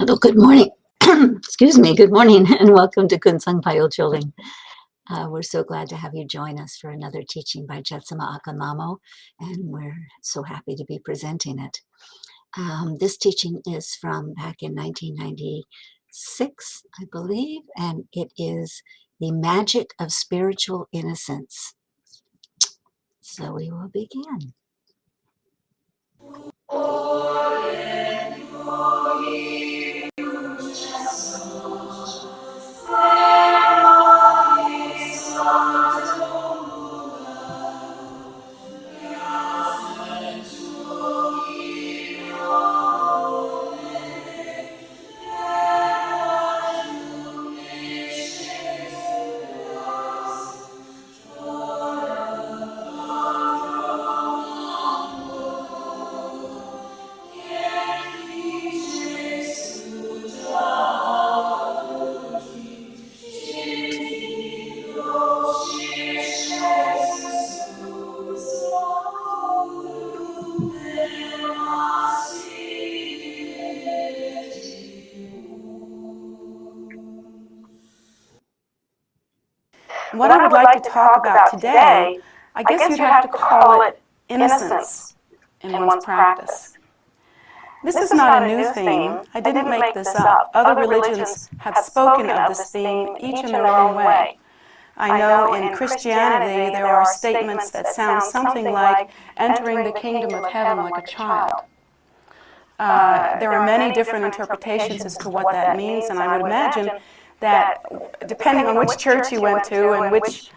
Hello, good morning. Excuse me, good morning, and welcome to Kunsang Payo Choling. We're so glad to have you join us for another teaching by Jetsunma Ahkon Lhamo, and we're so happy to be presenting it. This teaching is from back in 1996, I believe, and it is The Magic of Spiritual Innocence. So we will begin. What I would like to talk about today, I guess you'd have to call it innocence in one's practice. This is not a new theme. I didn't make this up. Other religions have spoken of this theme, each in their own way. I know in Christianity there are statements that sound something like entering the kingdom of heaven like a child. There are many different interpretations as to what that means, and I would imagine that depending on which church you went to and which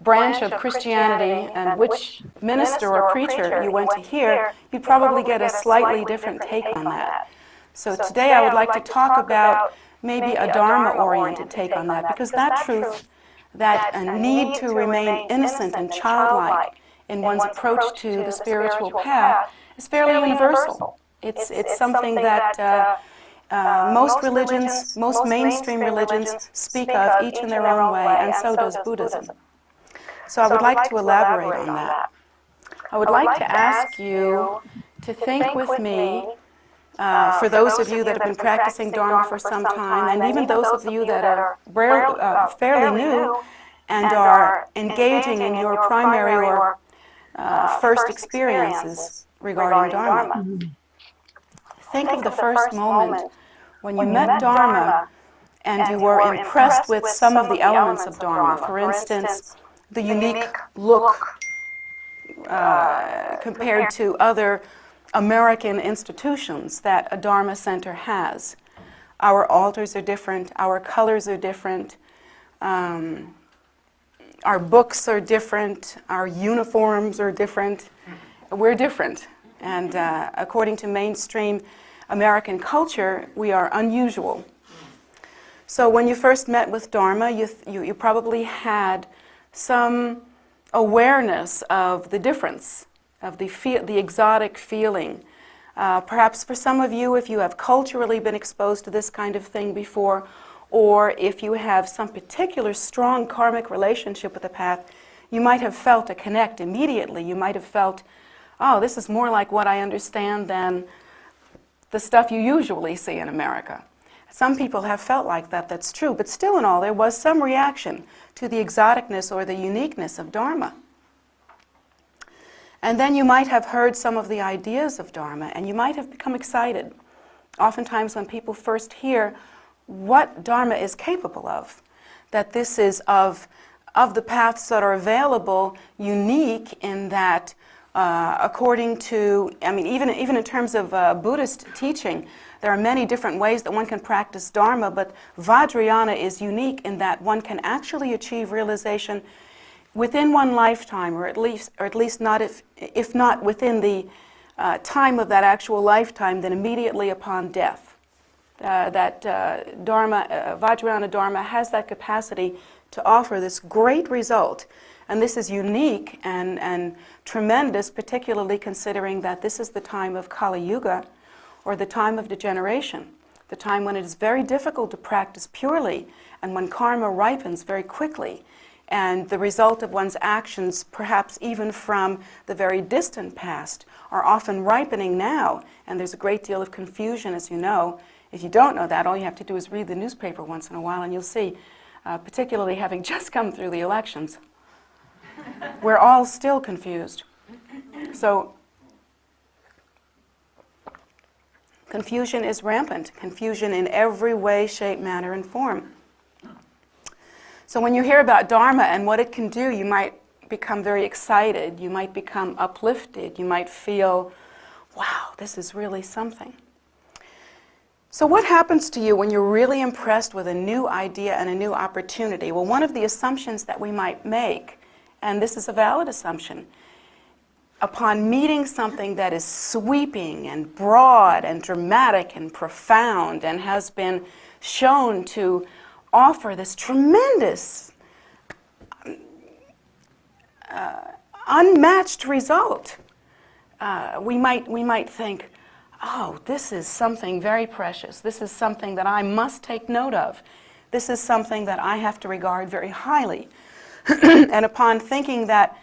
branch of Christianity and which minister or preacher you went to hear, you'd probably get a slightly different take on that. So today I would like to talk about maybe a Dharma-oriented take on that, because that truth, that need to remain innocent and childlike in one's approach to the spiritual path is fairly universal. It's something that most religions, most mainstream religions speak of each in their own way, and so does Buddhism. So I would like to elaborate on that. I would like to ask you to think with me, for those of you that have been practicing Dharma for some time, and even those of you that are fairly new and are engaging in your primary or first experiences regarding Dharma. Think of the first moment when you met Dharma and you were impressed with some of the elements of Dharma. For instance, the unique look compared to other American institutions that a Dharma center has. Our altars are different, our colors are different, our books are different, our uniforms are different. We're different, and according to mainstream American culture, we are unusual. So when you first met with Dharma, you probably had some awareness of the difference, of the exotic feeling. Perhaps for some of you, if you have culturally been exposed to this kind of thing before, or if you have some particular strong karmic relationship with the path, you might have felt a connect immediately. You might have felt, oh, this is more like what I understand than the stuff you usually see in America. Some people have felt like that, that's true, but still in all, there was some reaction to the exoticness or the uniqueness of Dharma. And then you might have heard some of the ideas of Dharma, and you might have become excited. Oftentimes when people first hear what Dharma is capable of, that this is of the paths that are available, unique in that according to, I mean, even in terms of Buddhist teaching, there are many different ways that one can practice Dharma, but Vajrayana is unique in that one can actually achieve realization within one lifetime, or at least not if not within the time of that actual lifetime, then immediately upon death. Vajrayana Dharma has that capacity to offer this great result. And this is unique and tremendous, particularly considering that this is the time of Kali Yuga, or the time of degeneration, the time when it is very difficult to practice purely, and when karma ripens very quickly, and the result of one's actions, perhaps even from the very distant past, are often ripening now, and there's a great deal of confusion, as you know. If you don't know that, all you have to do is read the newspaper once in a while, and you'll see, particularly having just come through the elections, we're all still confused. So confusion is rampant, confusion in every way, shape, manner, and form. So when you hear about Dharma and what it can do, you might become very excited, you might become uplifted, you might feel, wow, this is really something. So what happens to you when you're really impressed with a new idea and a new opportunity? Well, one of the assumptions that we might make, and this is a valid assumption, upon meeting something that is sweeping and broad and dramatic and profound and has been shown to offer this tremendous, unmatched result, we might think, oh, this is something very precious. This is something that I must take note of. This is something that I have to regard very highly. And upon thinking that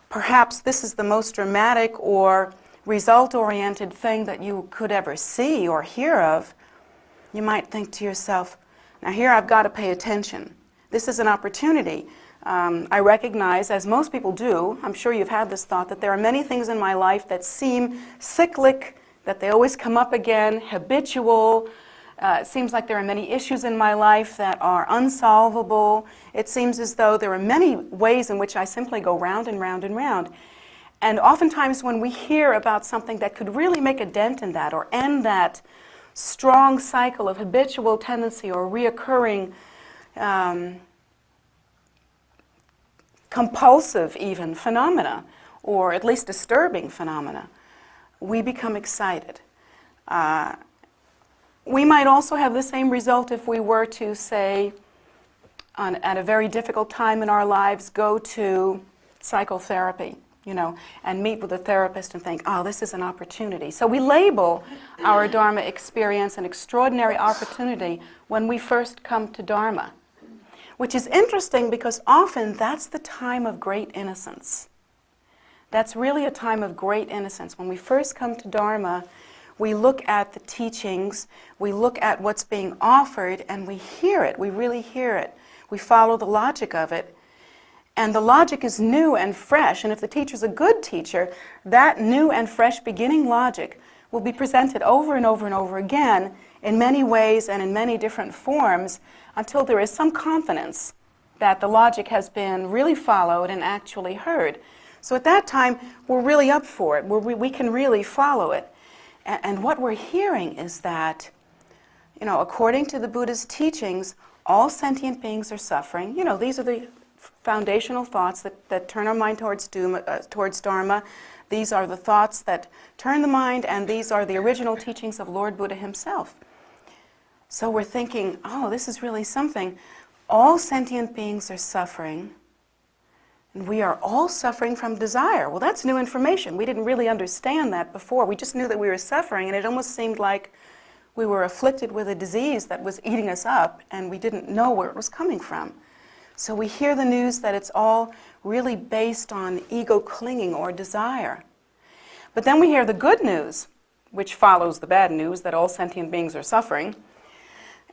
perhaps this is the most dramatic or result-oriented thing that you could ever see or hear of, you might think to yourself, now here I've got to pay attention. This is an opportunity. I recognize, as most people do, I'm sure you've had this thought, that there are many things in my life that seem cyclic, that they always come up again, habitual. It seems like there are many issues in my life that are unsolvable. It seems as though there are many ways in which I simply go round and round and round. And oftentimes when we hear about something that could really make a dent in that or end that strong cycle of habitual tendency or reoccurring compulsive even phenomena, or at least disturbing phenomena, we become excited. We might also have the same result if we were to, say, at a very difficult time in our lives, go to psychotherapy, and meet with a therapist and think, oh, this is an opportunity. So we label our Dharma experience an extraordinary opportunity when we first come to Dharma, which is interesting because often that's the time of great innocence. That's really a time of great innocence. When we first come to Dharma, we look at the teachings, we look at what's being offered, and we hear it. We really hear it. We follow the logic of it. And the logic is new and fresh. And if the teacher's a good teacher, that new and fresh beginning logic will be presented over and over and over again in many ways and in many different forms until there is some confidence that the logic has been really followed and actually heard. So at that time, we're really up for it. We can really follow it. And what we're hearing is that, according to the Buddha's teachings, all sentient beings are suffering. These are the foundational thoughts that turn our mind towards Dharma. These are the thoughts that turn the mind, and these are the original teachings of Lord Buddha himself. So we're thinking, oh, this is really something. All sentient beings are suffering, and we are all suffering from desire. Well, that's new information. We didn't really understand that before. We just knew that we were suffering, and it almost seemed like we were afflicted with a disease that was eating us up, and we didn't know where it was coming from. So we hear the news that it's all really based on ego clinging or desire. But then we hear the good news, which follows the bad news that all sentient beings are suffering.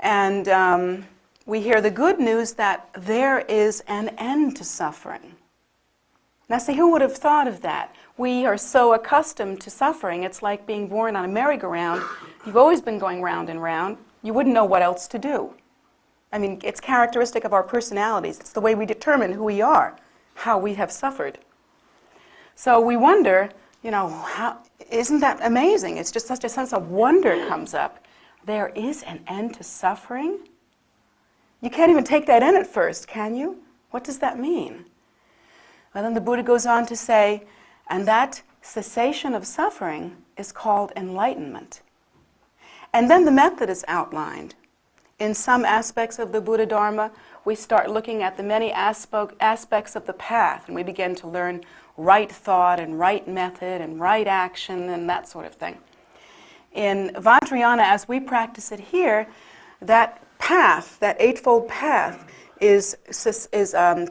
And we hear the good news that there is an end to suffering. Now see, who would have thought of that? We are so accustomed to suffering. It's like being born on a merry-go-round. You've always been going round and round. You wouldn't know what else to do. I mean, it's characteristic of our personalities. It's the way we determine who we are, how we have suffered. So we wonder, how, isn't that amazing? It's just such a sense of wonder comes up. There is an end to suffering? You can't even take that in at first, can you? What does that mean? Well, then the Buddha goes on to say, and that cessation of suffering is called enlightenment. And then the method is outlined. In some aspects of the Buddha Dharma, we start looking at the many aspects of the path, and we begin to learn right thought and right method and right action and that sort of thing. In Vajrayana, as we practice it here, that path, that eightfold path, is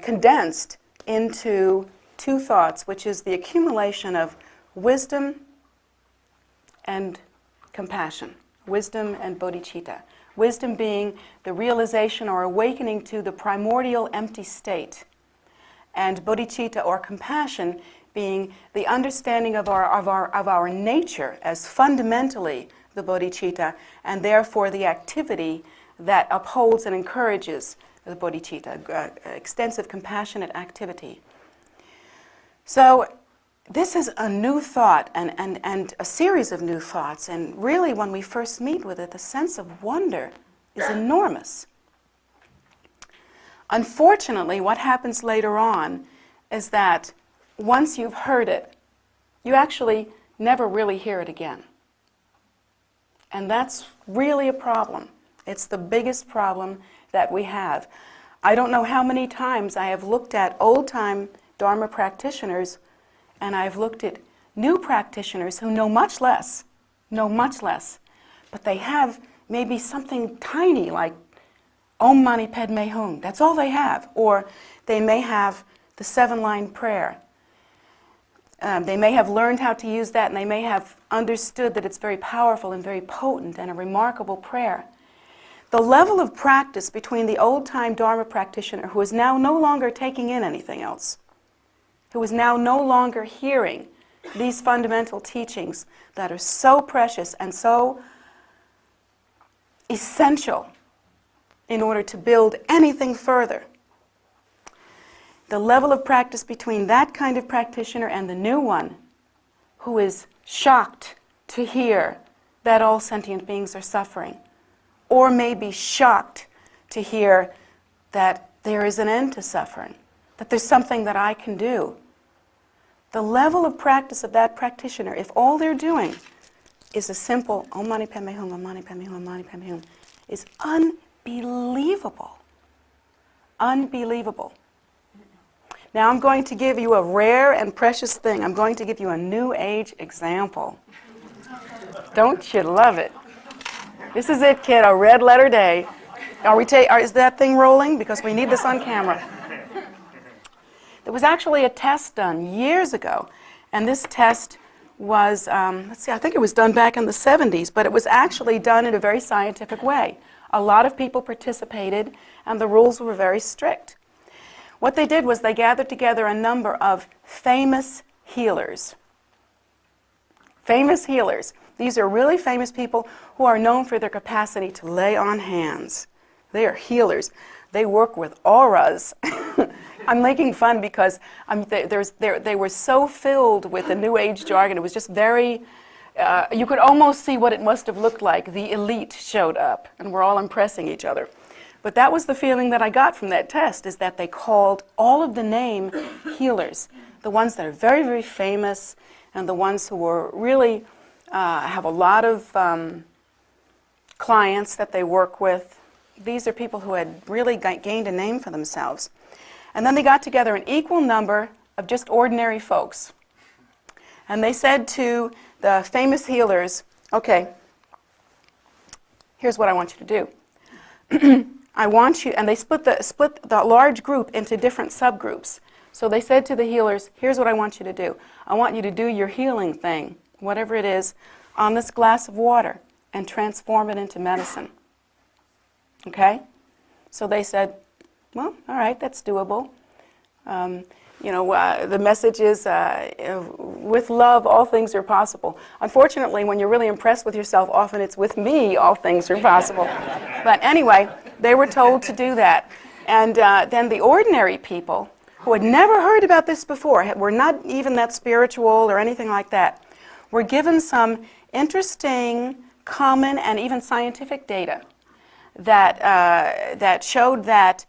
condensed into two thoughts, which is the accumulation of wisdom and compassion. Wisdom and bodhicitta. Wisdom being the realization or awakening to the primordial empty state, and bodhicitta or compassion being the understanding of our nature as fundamentally the bodhicitta, and therefore the activity that upholds and encourages the bodhicitta, extensive compassionate activity. So this is a new thought and a series of new thoughts, and really when we first meet with it, the sense of wonder is enormous. Unfortunately, what happens later on is that once you've heard it, you actually never really hear it again. And that's really a problem. It's the biggest problem that we have. I don't know how many times I have looked at old-time Dharma practitioners, and I've looked at new practitioners who know much less, but they have maybe something tiny like Om Mani Padme Hum. That's all they have. Or they may have the 7-line prayer. They may have learned how to use that, and they may have understood that it's very powerful and very potent and a remarkable prayer. The level of practice between the old-time Dharma practitioner who is now no longer taking in anything else, who is now no longer hearing these fundamental teachings that are so precious and so essential in order to build anything further. The level of practice between that kind of practitioner and the new one, who is shocked to hear that all sentient beings are suffering, or may be shocked to hear that there is an end to suffering, that there's something that I can do. The level of practice of that practitioner, if all they're doing is a simple Om Mani Padme Hum, Om Mani Padme Hum, Om Mani Padme Hum, is unbelievable. Unbelievable. Now I'm going to give you a rare and precious thing. I'm going to give you a New Age example. Don't you love it? This is it, kid, a red letter day. Is that thing rolling? Because we need this on camera. There was actually a test done years ago, and this test was, I think it was done back in the 70s, but it was actually done in a very scientific way. A lot of people participated, and the rules were very strict. What they did was they gathered together a number of famous healers. Famous healers. These are really famous people who are known for their capacity to lay on hands. They are healers. They work with auras. I'm making fun because they were so filled with the New Age jargon. It was just very, you could almost see what it must have looked like. The elite showed up, and we're all impressing each other. But that was the feeling that I got from that test, is that they called all of the name healers, the ones that are very, very famous, and the ones who were really have a lot of clients that they work with. These are people who had really gained a name for themselves. And then they got together an equal number of just ordinary folks. And they said to the famous healers, okay, here's what I want you to do. I want you, and they split the large group into different subgroups. So they said to the healers, here's what I want you to do. I want you to do your healing thing, whatever it is, on this glass of water and transform it into medicine. Okay? So they said, well, all right, that's doable. The message is, with love, all things are possible. Unfortunately, when you're really impressed with yourself, often it's with me, all things are possible. But anyway, they were told to do that. And then the ordinary people, who had never heard about this before, were not even that spiritual or anything like that, were given some interesting, common, and even scientific data that showed that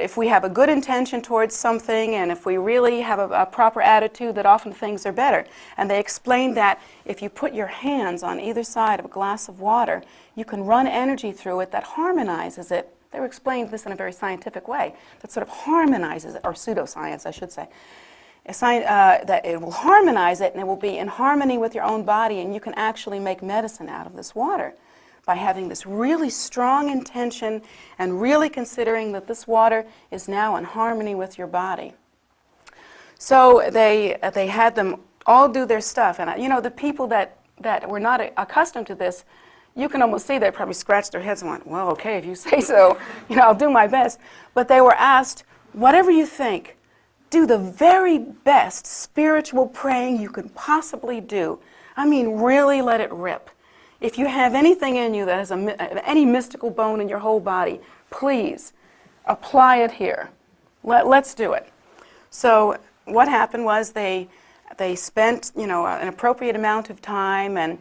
if we have a good intention towards something, and if we really have a proper attitude, that often things are better. And they explained that if you put your hands on either side of a glass of water, you can run energy through it that harmonizes it. They were explaining this in a very scientific way, that sort of harmonizes it, or pseudoscience, I should say. That it will harmonize it, and it will be in harmony with your own body, and you can actually make medicine out of this water by having this really strong intention and really considering that this water is now in harmony with your body. So they had them all do their stuff, and the people that that were not accustomed to this, you can almost see they probably scratched their heads and went, well, okay, if you say so, I'll do my best. But they were asked, whatever you think, do the very best spiritual praying you can possibly do. I mean, really let it rip. If you have anything in you that has any mystical bone in your whole body, please apply it here. Let's do it. So what happened was they spent, an appropriate amount of time, and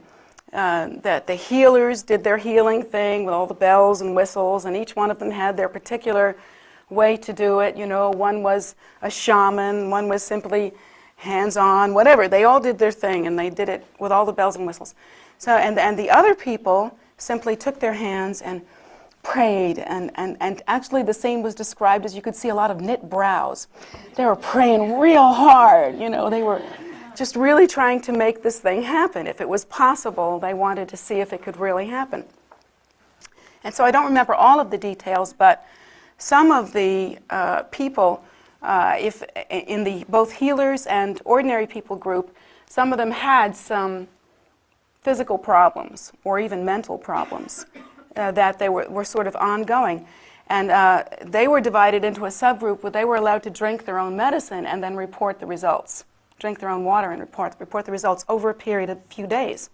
that the healers did their healing thing with all the bells and whistles, and each one of them had their particular way to do it. One was a shaman, one was simply hands-on, whatever. They all did their thing, and they did it with all the bells and whistles. So, and the other people simply took their hands and prayed, and actually the scene was described as you could see a lot of knit brows. They were praying real hard, they were just really trying to make this thing happen. If it was possible, they wanted to see if it could really happen. And so I don't remember all of the details, but some of the people, if in the both healers and ordinary people group, some of them had some physical problems or even mental problems that they were sort of ongoing. And they were divided into a subgroup where they were allowed to drink their own medicine and then report the results. Drink their own water and report the results over a period of a few days.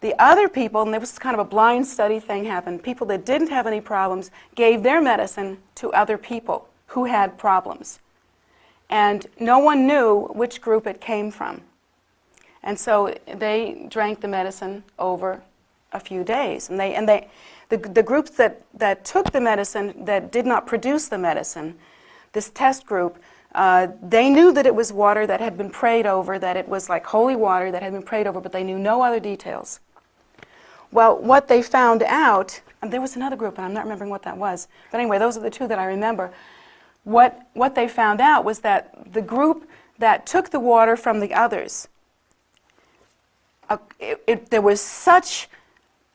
The other people, and there was kind of a blind study thing happened, people that didn't have any problems gave their medicine to other people who had problems. And no one knew which group it came from. And so they drank the medicine over a few days. And the groups that took the medicine that did not produce the medicine, this test group, they knew that it was water that had been prayed over, that it was like holy water that had been prayed over, but they knew no other details. Well, what they found out, and there was another group, and I'm not remembering what that was, but anyway, those are the two that I remember. What they found out was that the group that took the water from the others, there was such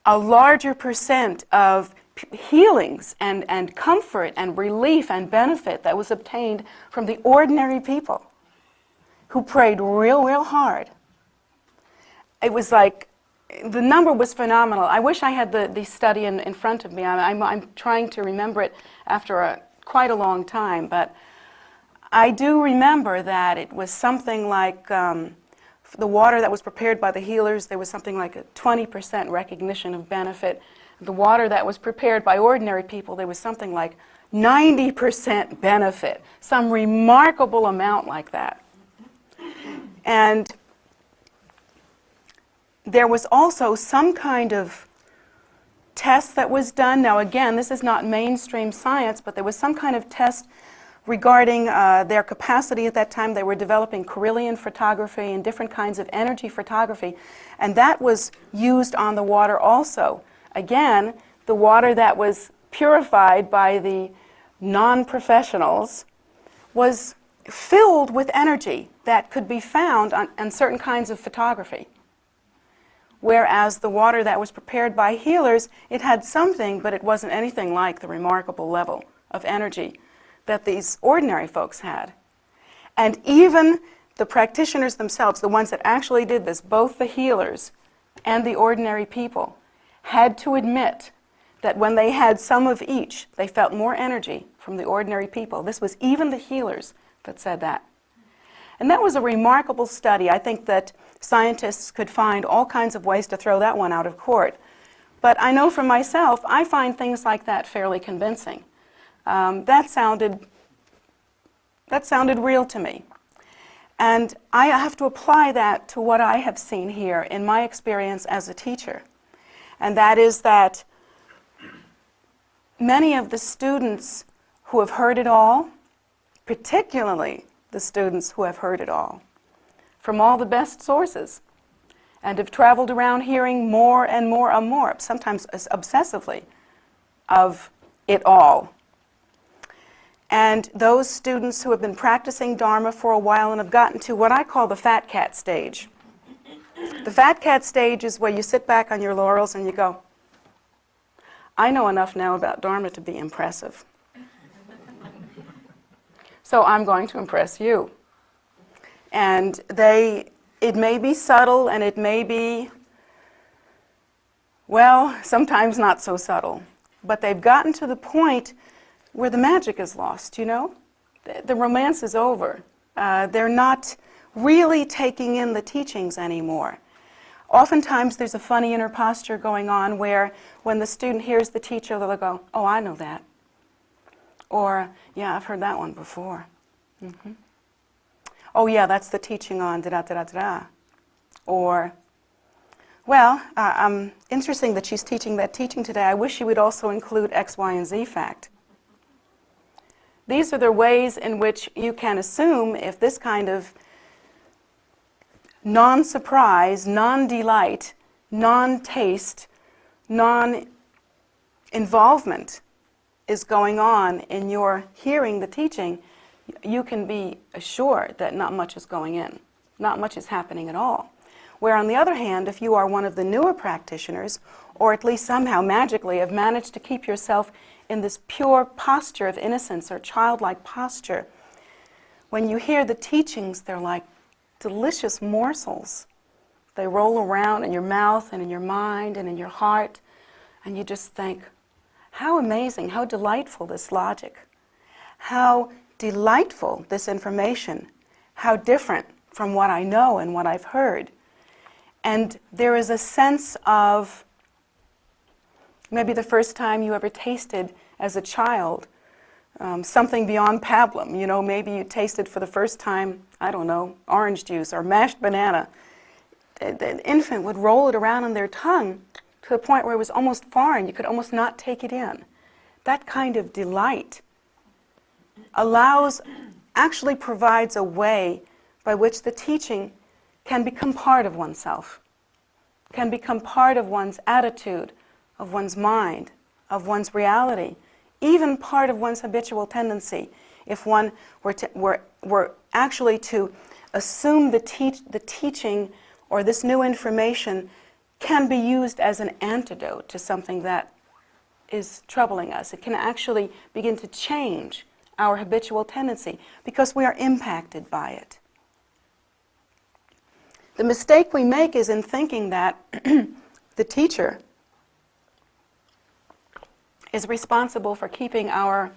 a larger percent of healings and comfort and relief and benefit that was obtained from the ordinary people who prayed real, real hard. It was like, the number was phenomenal. I wish I had the study in front of me. I'm trying to remember it after quite a long time, but I do remember that it was something like the water that was prepared by the healers, there was something like a 20% recognition of benefit. The water that was prepared by ordinary people, there was something like 90% benefit, some remarkable amount like that. And there was also some kind of test that was done. Now again, this is not mainstream science, but there was some kind of test regarding their capacity at that time. They were developing Carillion photography and different kinds of energy photography, and that was used on the water also. Again, the water that was purified by the non-professionals was filled with energy that could be found on certain kinds of photography. Whereas the water that was prepared by healers, it had something, but it wasn't anything like the remarkable level of energy that these ordinary folks had. And even the practitioners themselves, the ones that actually did this, both the healers and the ordinary people, had to admit that when they had some of each, they felt more energy from the ordinary people. This was even the healers that said that. And that was a remarkable study. I think that scientists could find all kinds of ways to throw that one out of court. But I know for myself, I find things like that fairly convincing. That sounded real to me. And I have to apply that to what I have seen here in my experience as a teacher. And that is that many of the students who have heard it all, particularly the students who have heard it all, from all the best sources, and have traveled around hearing more and more and more, sometimes obsessively, of it all. And those students who have been practicing Dharma for a while and have gotten to what I call the fat cat stage. The fat cat stage is where you sit back on your laurels and you go, I know enough now about Dharma to be impressive. So I'm going to impress you. And they it may be subtle and it may be, well, sometimes not so subtle. But they've gotten to the point where the magic is lost, you know? The romance is over. They're not really taking in the teachings anymore. Oftentimes there's a funny inner posture going on where when the student hears the teacher, they'll go, oh, I know that. Or, yeah, I've heard that one before. Mm-hmm. Oh, yeah, that's the teaching on da-da-da-da-da. Or, well, interesting that she's teaching that teaching today. I wish she would also include X, Y, and Z fact. These are the ways in which you can assume if this kind of non-surprise, non-delight, non-taste, non-involvement is going on in your hearing the teaching, you can be assured that not much is going in. Not much is happening at all. Where on the other hand, if you are one of the newer practitioners, or at least somehow magically have managed to keep yourself in this pure posture of innocence or childlike posture, when you hear the teachings, they're like delicious morsels. They roll around in your mouth and in your mind and in your heart, and you just think, how amazing, how delightful this logic, how delightful this information, how different from what I know and what I've heard. And there is a sense of maybe the first time you ever tasted as a child something beyond pablum. You know, maybe you tasted for the first time, I don't know, orange juice or mashed banana. The infant would roll it around on their tongue to the point where it was almost foreign. You could almost not take it in. That kind of delight actually provides a way by which the teaching can become part of oneself, can become part of one's attitude, of one's mind, of one's reality, even part of one's habitual tendency. If one were actually to assume the teaching or this new information can be used as an antidote to something that is troubling us. It can actually begin to change our habitual tendency because we are impacted by it. The mistake we make is in thinking that the teacher is responsible for keeping our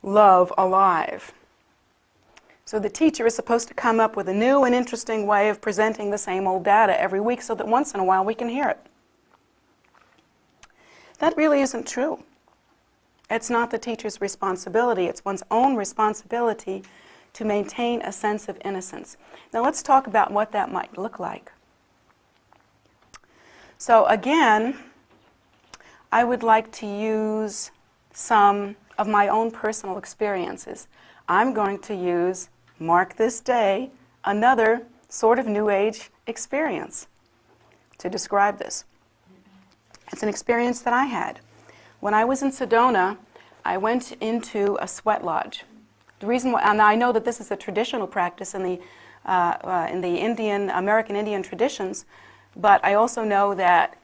love alive. So the teacher is supposed to come up with a new and interesting way of presenting the same old data every week so that once in a while we can hear it. That really isn't true. It's not the teacher's responsibility. It's one's own responsibility to maintain a sense of innocence. Now let's talk about what that might look like. So again, I would like to use some of my own personal experiences. I'm going to use, mark this day, another sort of New Age experience to describe this. It's an experience that I had. When I was in Sedona, I went into a sweat lodge. The reason why, and I know that this is a traditional practice in the American Indian traditions, but I also know that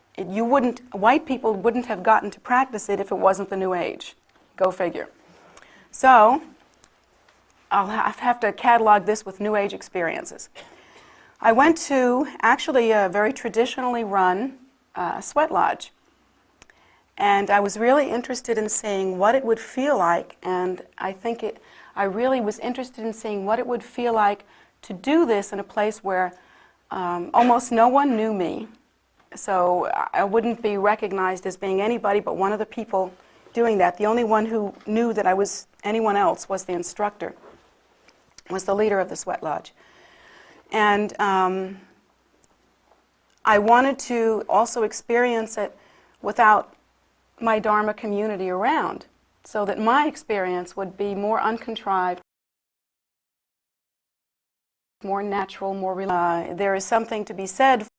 white people wouldn't have gotten to practice it if it wasn't the New Age. Go figure. So I'll have to catalog this with New Age experiences. I went to actually a very traditionally run sweat lodge. And I was really interested in seeing what it would feel like, and I really was interested in seeing what it would feel like to do this in a place where almost no one knew me. So I wouldn't be recognized as being anybody but one of the people doing that. The only one who knew that I was anyone else was the instructor, was the leader of the sweat lodge. And I wanted to also experience it without my Dharma community around, so that my experience would be more uncontrived, more natural, more there is something to be said for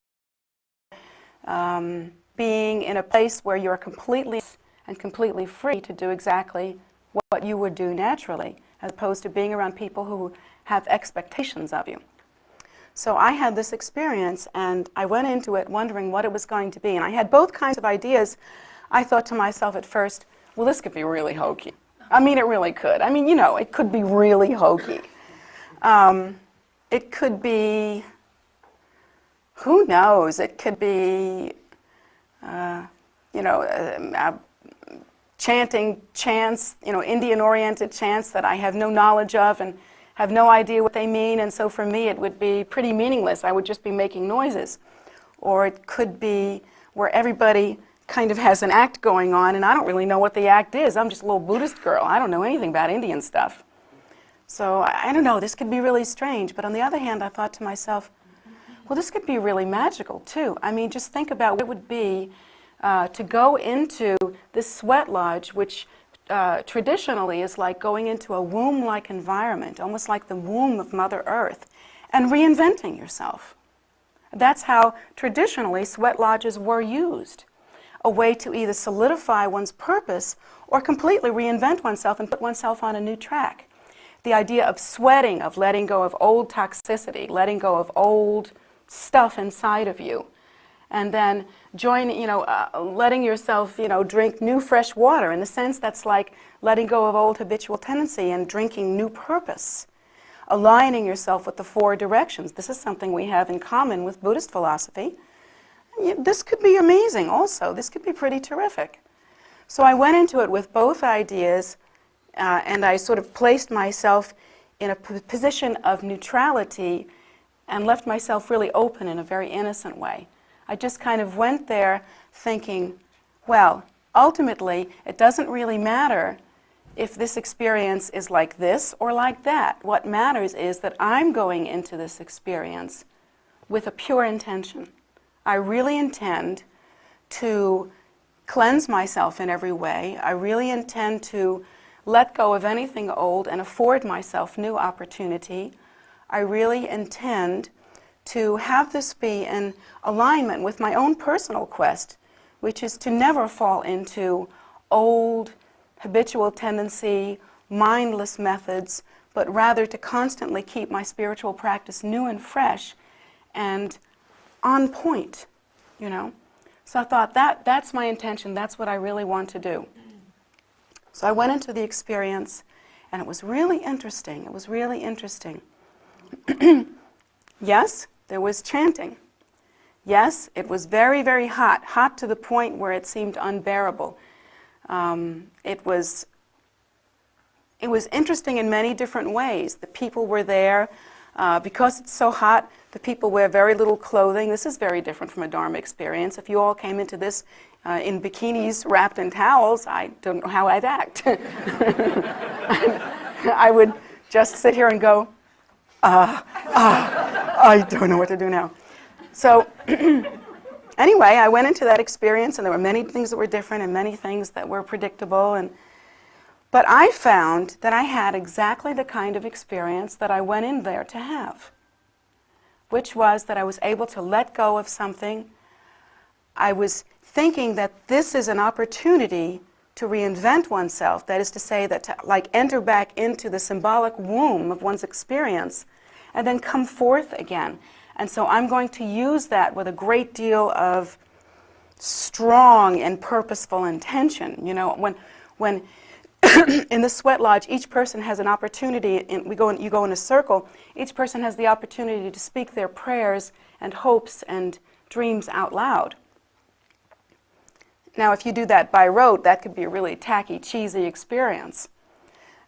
being in a place where you're completely free to do exactly what you would do naturally, as opposed to being around people who have expectations of you. So I had this experience, and I went into it wondering what it was going to be, and I had both kinds of ideas. I thought to myself at first, well, this could be really hokey. I mean, it really could. I mean, you know, it could be really hokey. It could be Who knows? It could be, chanting chants, Indian-oriented chants that I have no knowledge of and have no idea what they mean, and so for me it would be pretty meaningless. I would just be making noises. Or it could be where everybody kind of has an act going on, and I don't really know what the act is. I'm just a little Buddhist girl. I don't know anything about Indian stuff. So I don't know, this could be really strange. But on the other hand, I thought to myself, well, this could be really magical too. I mean, just think about what it would be to go into this sweat lodge, which traditionally is like going into a womb-like environment, almost like the womb of Mother Earth, and reinventing yourself. That's how traditionally sweat lodges were used, a way to either solidify one's purpose or completely reinvent oneself and put oneself on a new track. The idea of sweating, of letting go of old toxicity, letting go of old stuff inside of you, and then letting yourself, drink new fresh water. In a sense, that's like letting go of old habitual tendency and drinking new purpose, aligning yourself with the four directions. This is something we have in common with Buddhist philosophy. This could be amazing also. This could be pretty terrific. So I went into it with both ideas, and I sort of placed myself in a position of neutrality and left myself really open in a very innocent way. I just kind of went there thinking, well, ultimately, it doesn't really matter if this experience is like this or like that. What matters is that I'm going into this experience with a pure intention. I really intend to cleanse myself in every way. I really intend to let go of anything old and afford myself new opportunity. I really intend to have this be in alignment with my own personal quest, which is to never fall into old, habitual tendency, mindless methods, but rather to constantly keep my spiritual practice new and fresh and on point, So I thought that's my intention, that's what I really want to do. So I went into the experience, and it was really interesting. It was really interesting. Yes, there was chanting. Yes, it was very, very hot, hot to the point where it seemed unbearable. It was interesting in many different ways. The people were there. Because it's so hot, the people wear very little clothing. This is very different from a Dharma experience. If you all came into this in bikinis wrapped in towels, I don't know how I'd act. I would just sit here and go, I don't know what to do now. So anyway, I went into that experience, and there were many things that were different and many things that were predictable. But I found that I had exactly the kind of experience that I went in there to have, which was that I was able to let go of something. I was thinking that this is an opportunity to reinvent oneself, that is to say, that to enter back into the symbolic womb of one's experience and then come forth again. And so I'm going to use that with a great deal of strong and purposeful intention. When in the sweat lodge, each person has an opportunity, you go in a circle, each person has the opportunity to speak their prayers and hopes and dreams out loud. Now, if you do that by rote, that could be a really tacky, cheesy experience.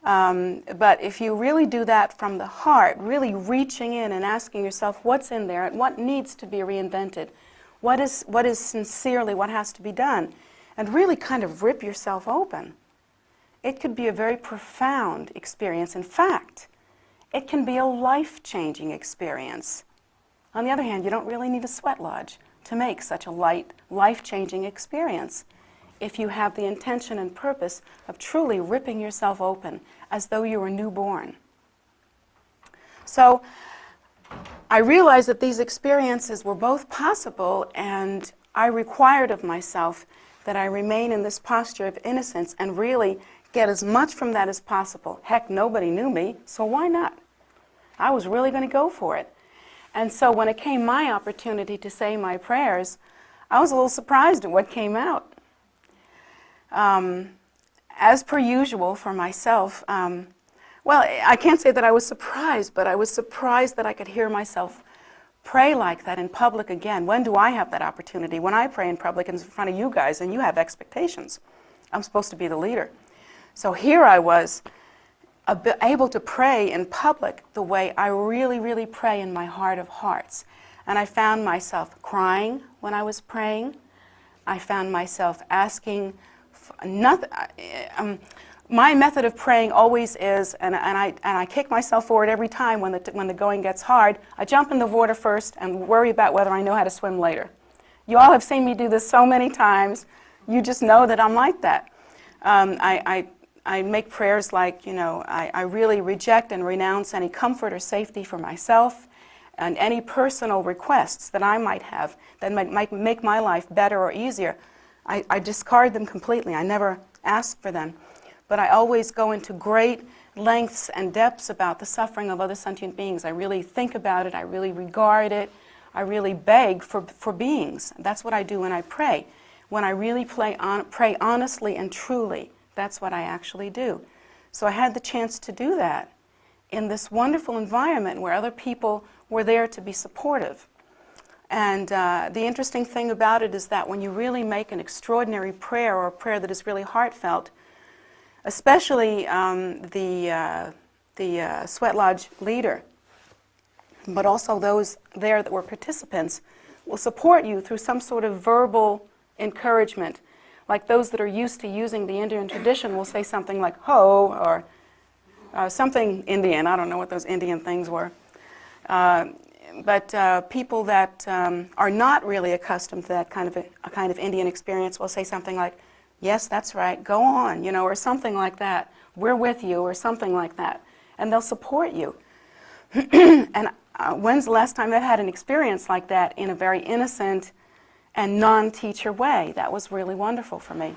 But if you really do that from the heart, really reaching in and asking yourself what's in there and what needs to be reinvented, what is sincerely what has to be done, and really kind of rip yourself open, it could be a very profound experience. In fact, it can be a life-changing experience. On the other hand, you don't really need a sweat lodge to make such a life-changing experience if you have the intention and purpose of truly ripping yourself open as though you were newborn. So I realized that these experiences were both possible, and I required of myself that I remain in this posture of innocence and really get as much from that as possible. Heck, nobody knew me, so why not? I was really going to go for it. And so when it came my opportunity to say my prayers, I was a little surprised at what came out. As per usual for myself, well, I can't say that I was surprised, but I was surprised that I could hear myself pray like that in public again. When do I have that opportunity? When I pray in public in front of you guys and you have expectations. I'm supposed to be the leader. So here I was able to pray in public the way I really, really pray in my heart of hearts. And I found myself crying when I was praying. I found myself asking nothing. My method of praying always is, and I kick myself forward every time when the going gets hard, I jump in the water first and worry about whether I know how to swim later. You all have seen me do this so many times. You just know that I'm like that. I make prayers like, I really reject and renounce any comfort or safety for myself and any personal requests that I might have that might make my life better or easier. I discard them completely. I never ask for them. But I always go into great lengths and depths about the suffering of other sentient beings. I really think about it. I really regard it. I really beg for beings. That's what I do when I pray. When I really pray honestly and truly, that's what I actually do. So I had the chance to do that in this wonderful environment where other people were there to be supportive. And the interesting thing about it is that when you really make an extraordinary prayer or a prayer that is really heartfelt, especially the Sweat Lodge leader, but also those there that were participants, will support you through some sort of verbal encouragement. Like those that are used to using the Indian tradition will say something like ho, or something Indian. I don't know what those Indian things were. But people that are not really accustomed to that kind of Indian experience will say something like, yes, that's right, go on, or something like that. We're with you, or something like that. And they'll support you. And when's the last time I've had an experience like that in a very innocent and non-teacher way? That was really wonderful for me.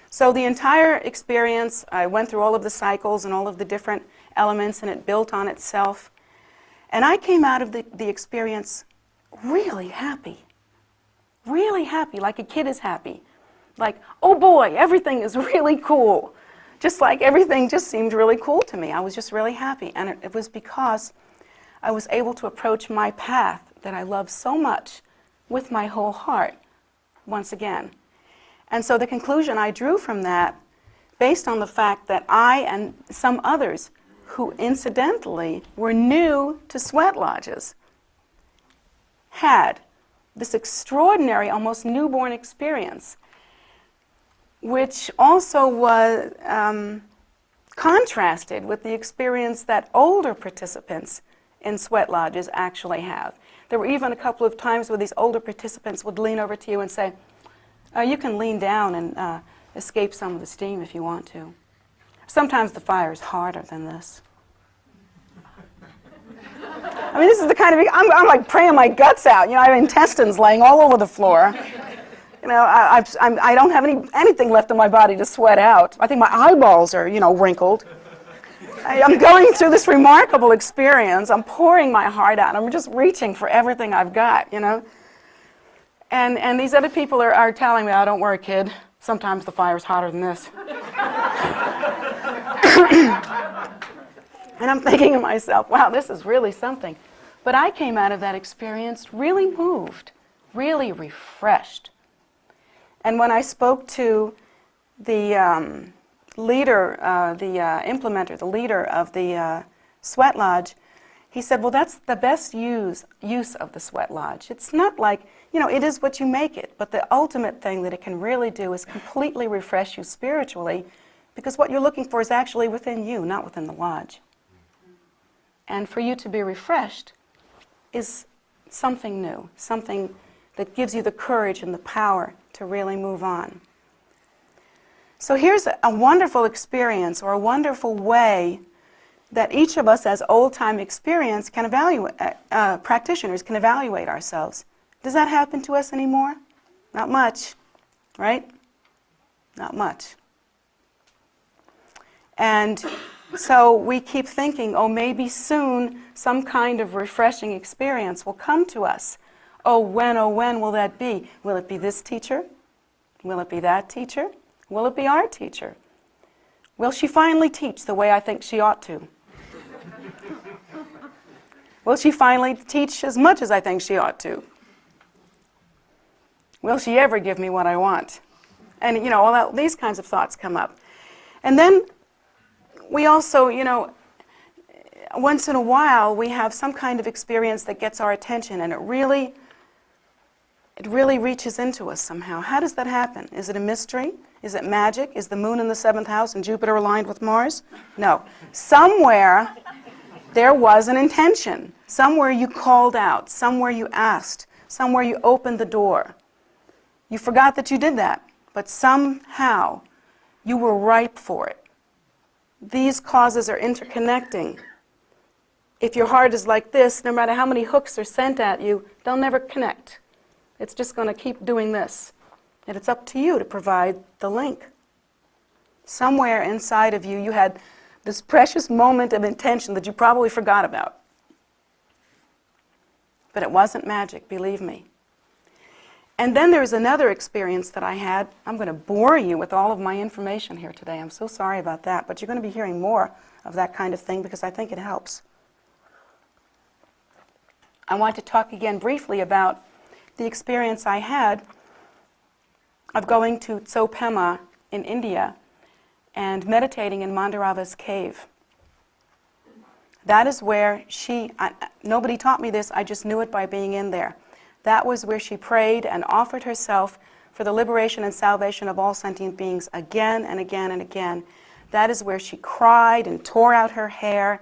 So the entire experience, I went through all of the cycles and all of the different elements, and it built on itself. And I came out of the experience really happy, like a kid is happy. Like, oh boy, everything is really cool. Just like everything just seemed really cool to me. I was just really happy. And it was because I was able to approach my path that I love so much with my whole heart once again. And so the conclusion I drew from that, based on the fact that I and some others who incidentally were new to sweat lodges had this extraordinary, almost newborn experience, which also was contrasted with the experience that older participants in sweat lodges actually have. There were even a couple of times where these older participants would lean over to you and say, you can lean down and escape some of the steam if you want to. Sometimes the fire is harder than this. I mean, this is the kind of, I'm like praying my guts out. I have intestines laying all over the floor. I don't have anything left in my body to sweat out. I think my eyeballs are, wrinkled. I'm going through this remarkable experience. I'm pouring my heart out. I'm just reaching for everything I've got, And these other people are telling me, oh, don't worry, kid. Sometimes the fire's hotter than this. And I'm thinking to myself, wow, this is really something. But I came out of that experience really moved, really refreshed. And when I spoke to the leader, the implementer, the leader of the sweat lodge, he said, well, that's the best use of the sweat lodge. It's not like, it is what you make it, but the ultimate thing that it can really do is completely refresh you spiritually, because what you're looking for is actually within you, not within the lodge. And for you to be refreshed is something new, something that gives you the courage and the power to really move on. So here's a wonderful experience, or a wonderful way that each of us as old-time experience can evaluate, practitioners can evaluate ourselves. Does that happen to us anymore? Not much, right? Not much. And so we keep thinking, oh, maybe soon some kind of refreshing experience will come to us. Oh, when will that be? Will it be this teacher? Will it be that teacher? Will it be our teacher? Will she finally teach the way I think she ought to? Will she finally teach as much as I think she ought to? Will she ever give me what I want? And, you know, these kinds of thoughts come up. And then we also, you know, once in a while we have some kind of experience that gets our attention, and it really reaches into us somehow. How does that happen? Is it a mystery? Is it magic? Is the moon in the 7th house and Jupiter aligned with Mars? No. Somewhere there was an intention. Somewhere you called out. Somewhere you asked. Somewhere you opened the door. You forgot that you did that, but somehow you were ripe for it. These causes are interconnecting. If your heart is like this, no matter how many hooks are sent at you, they'll never connect. It's just going to keep doing this. And it's up to you to provide the link. Somewhere inside of you, you had this precious moment of intention that you probably forgot about. But it wasn't magic, believe me. And then there's another experience that I had. I'm going to bore you with all of my information here today. I'm so sorry about that, but you're going to be hearing more of that kind of thing because I think it helps. I want to talk again briefly about the experience I had of going to Tsopema in India and meditating in Mandarava's cave. That is where nobody taught me this, I just knew it by being in there. That was where she prayed and offered herself for the liberation and salvation of all sentient beings again and again and again. That is where she cried and tore out her hair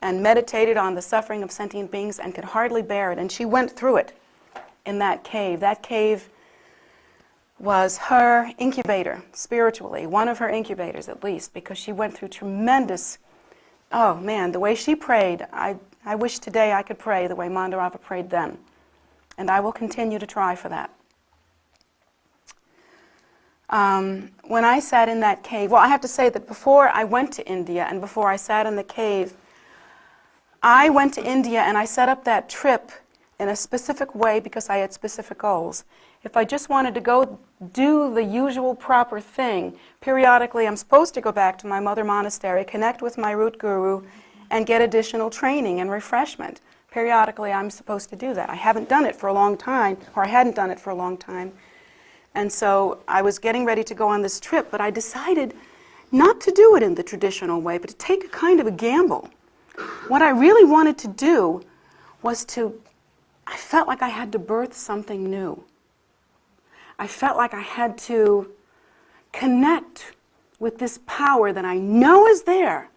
and meditated on the suffering of sentient beings and could hardly bear it. And she went through it in that cave. That cave was her incubator, spiritually, one of her incubators at least, because she went through tremendous, oh man, the way she prayed, I wish today I could pray the way Mandarava prayed then. And I will continue to try for that. When I sat in that cave, well, I have to say that before I went to India and before I sat in the cave, I went to India and I set up that trip in a specific way because I had specific goals. If I just wanted to go do the usual proper thing, periodically I'm supposed to go back to my mother monastery, connect with my root guru, and get additional training and refreshment. Periodically I'm supposed to do that. I haven't done it for a long time, or I hadn't done it for a long time. And so I was getting ready to go on this trip, but I decided not to do it in the traditional way, but to take a kind of a gamble. What I really wanted to do was I felt like I had to birth something new. I felt like I had to connect with this power that I know is there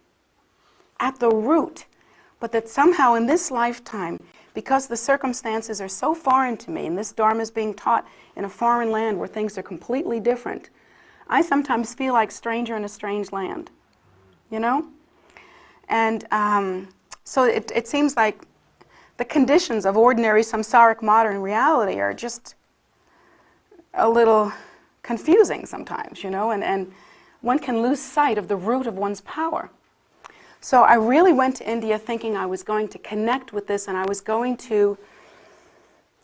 at the root, but that somehow in this lifetime, because the circumstances are so foreign to me, and this Dharma is being taught in a foreign land where things are completely different, I sometimes feel like a stranger in a strange land, you know? And so it seems like the conditions of ordinary samsaric modern reality are just a little confusing sometimes, you know, and one can lose sight of the root of one's power. So I really went to India thinking I was going to connect with this and I was going to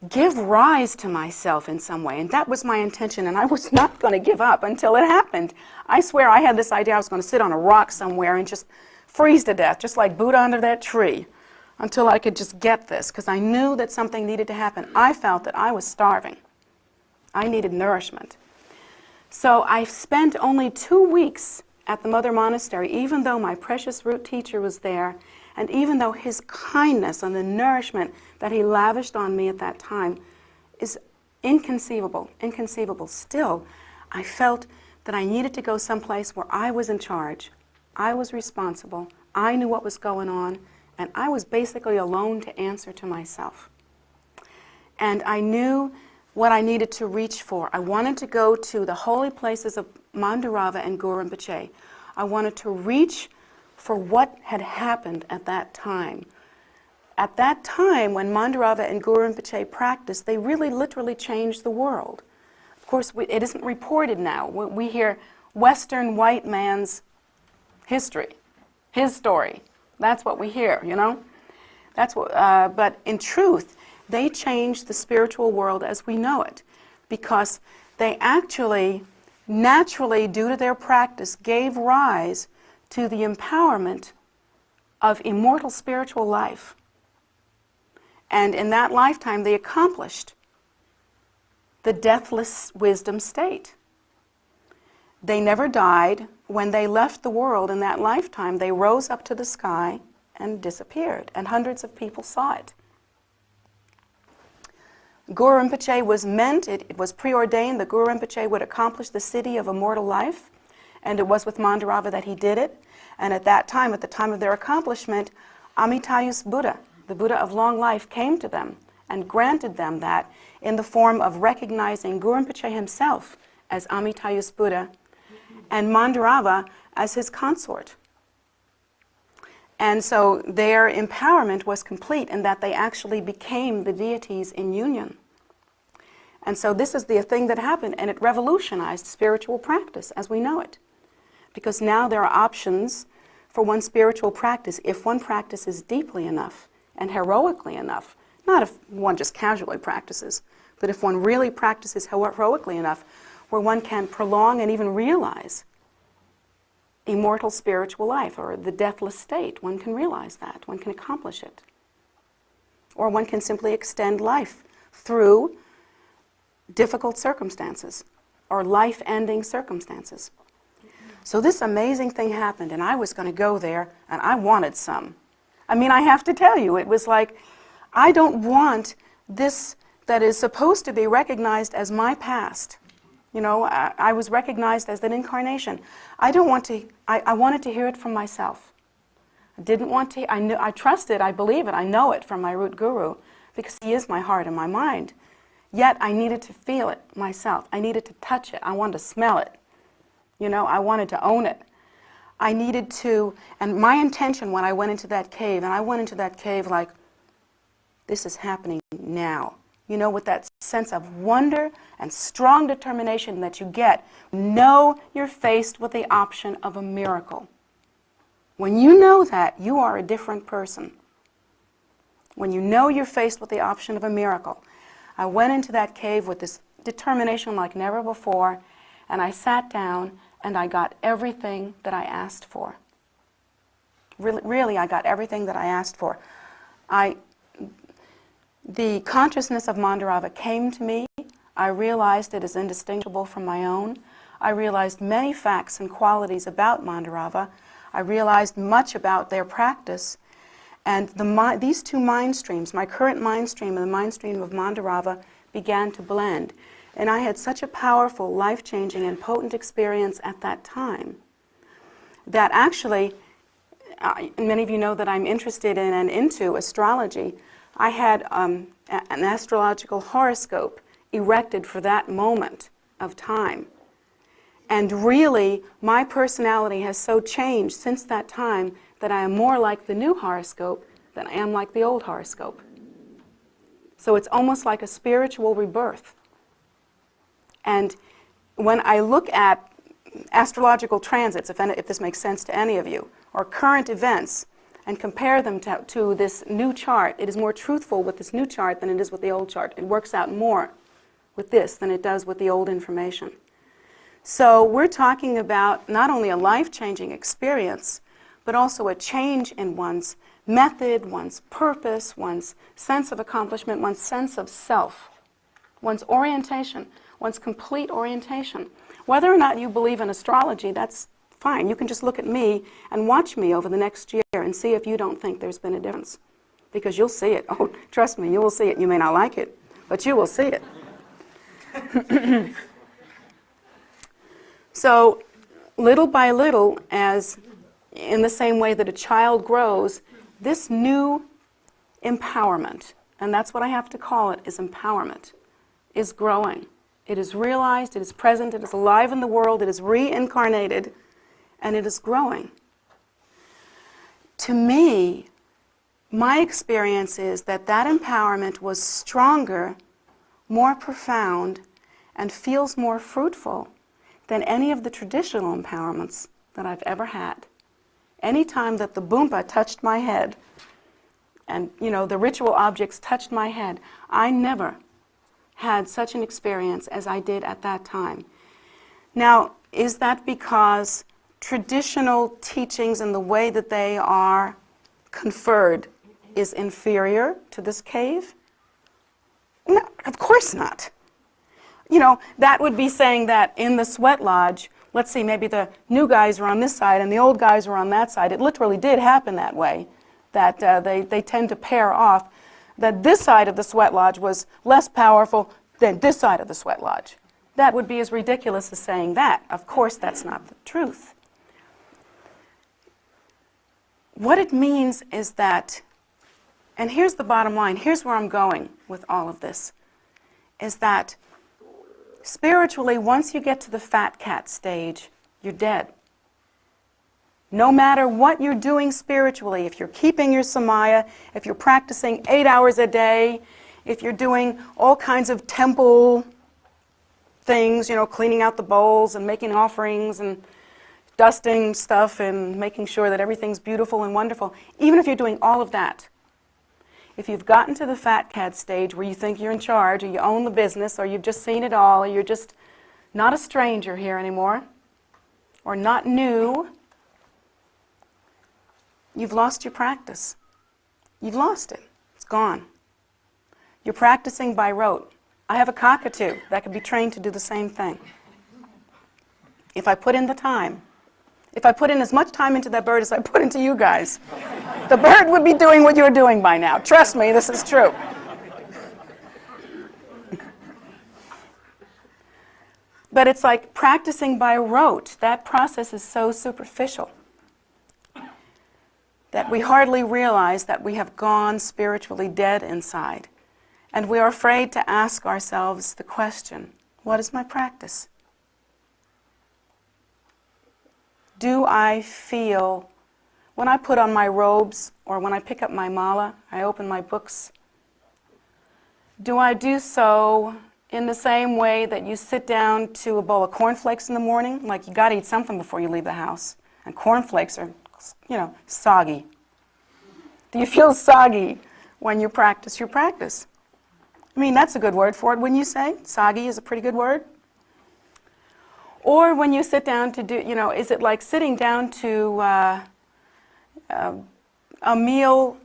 give rise to myself in some way. And that was my intention, and I was not going to give up until it happened. I swear I had this idea I was going to sit on a rock somewhere and just freeze to death, just like Buddha under that tree, until I could just get this, because I knew that something needed to happen. I felt that I was starving. I needed nourishment. So I spent only 2 weeks at the Mother Monastery, even though my precious root teacher was there, and even though his kindness and the nourishment that he lavished on me at that time is inconceivable. Still, I felt that I needed to go someplace where I was in charge. I was responsible. I knew what was going on, and I was basically alone to answer to myself. And I knew what I needed to reach for. I wanted to go to the holy places of Mandarava and Guru Rinpoche. I wanted to reach for what had happened at that time. At that time, when Mandarava and Guru Rinpoche practiced, they really literally changed the world. Of course, it isn't reported now. We hear Western white man's history, his story. That's what we hear, you know? That's what. But in truth, they changed the spiritual world as we know it, because they actually, naturally, due to their practice, gave rise to the empowerment of immortal spiritual life. And in that lifetime, they accomplished the deathless wisdom state. They never died. When they left the world in that lifetime, they rose up to the sky and disappeared, and hundreds of people saw it. Guru Rinpoche was meant, it was preordained that Guru Rinpoche would accomplish the city of immortal life, and it was with Mandurava that he did it. And at that time, at the time of their accomplishment, Amitayus Buddha, the Buddha of long life, came to them and granted them that in the form of recognizing Guru Rinpoche himself as Amitayus Buddha and Mandurava as his consort. And so their empowerment was complete in that they actually became the deities in union. And so this is the thing that happened, and it revolutionized spiritual practice as we know it. Because now there are options for one spiritual practice if one practices deeply enough and heroically enough. Not if one just casually practices, but if one really practices heroically enough where one can prolong and even realize immortal spiritual life, or the deathless state. One can realize that. One can accomplish it. Or one can simply extend life through difficult circumstances or life-ending circumstances. So this amazing thing happened, and I was going to go there, and I wanted some. I mean, I have to tell you, it was like, I don't want this that is supposed to be recognized as my past. You know, I was recognized as an incarnation. I don't want to, I wanted to hear it from myself. I didn't want to, I trust it, I believe it, I know it from my root guru, because he is my heart and my mind. Yet I needed to feel it myself. I needed to touch it. I wanted to smell it. You know, I wanted to own it. I needed to, and my intention when I went into that cave, and I went into that cave like, this is happening now. You know, with that sense of wonder and strong determination that you get, know you're faced with the option of a miracle. When you know that, you are a different person. When you know you're faced with the option of a miracle. I went into that cave with this determination like never before, and I sat down and I got everything that I asked for. Really, I got everything that I asked for. The consciousness of Mandurava came to me. I realized it is indistinguishable from my own. I realized many facts and qualities about Mandurava. I realized much about their practice. And these two mind streams, my current mind stream and the mind stream of Mandurava, began to blend. And I had such a powerful, life-changing, and potent experience at that time that actually, many of you know that I'm interested in and into astrology. I had an astrological horoscope erected for that moment of time. And really, my personality has so changed since that time that I am more like the new horoscope than I am like the old horoscope. So it's almost like a spiritual rebirth. And when I look at astrological transits, if this makes sense to any of you, or current events, and compare them to this new chart, it is more truthful with this new chart than it is with the old chart. It works out more with this than it does with the old information. So we're talking about not only a life-changing experience, but also a change in one's method, one's purpose, one's sense of accomplishment, one's sense of self, one's orientation, one's complete orientation. Whether or not you believe in astrology, that's fine. You can just look at me and watch me over the next year and see if you don't think there's been a difference. Because you'll see it. Oh, trust me, you will see it. You may not like it, but you will see it. So, little by little, as in the same way that a child grows, this new empowerment, and that's what I have to call it, is empowerment, is growing. It is realized, it is present, it is alive in the world, it is reincarnated, and it is growing. To me, my experience is that that empowerment was stronger, more profound, and feels more fruitful than any of the traditional empowerments that I've ever had. Any time that the Boompa touched my head, and the ritual objects touched my head, I never had such an experience as I did at that time. Now, is that because traditional teachings and the way that they are conferred is inferior to this cave? No, of course not. You know, that would be saying that in the sweat lodge, let's see, maybe the new guys are on this side and the old guys are on that side. It literally did happen that way, that they tend to pair off, that this side of the sweat lodge was less powerful than this side of the sweat lodge. That would be as ridiculous as saying that. Of course, that's not the truth. What it means is that, and here's the bottom line, here's where I'm going with all of this, is that spiritually, once you get to the fat cat stage, you're dead. No matter what you're doing spiritually, if you're keeping your samaya, if you're practicing 8 hours a day, if you're doing all kinds of temple things, you know, cleaning out the bowls and making offerings and dusting stuff and making sure that everything's beautiful and wonderful, even if you're doing all of that, if you've gotten to the fat cat stage where you think you're in charge or you own the business or you've just seen it all or you're just not a stranger here anymore or not new, you've lost your practice. You've lost it. It's gone. You're practicing by rote. I have a cockatoo that can be trained to do the same thing. If I put in the time, if I put in as much time into that bird as I put into you guys, the bird would be doing what you're doing by now. Trust me, this is true. But it's like practicing by rote. That process is so superficial that we hardly realize that we have gone spiritually dead inside. And we are afraid to ask ourselves the question, what is my practice? Do I feel, when I put on my robes or when I pick up my mala, I open my books, do I do so in the same way that you sit down to a bowl of cornflakes in the morning? Like, you got to eat something before you leave the house. And cornflakes are, you know, soggy. Do you feel soggy when you practice your practice? I mean, that's a good word for it, wouldn't you say? Soggy is a pretty good word. Or when you sit down to do, you know, is it like sitting down to a meal,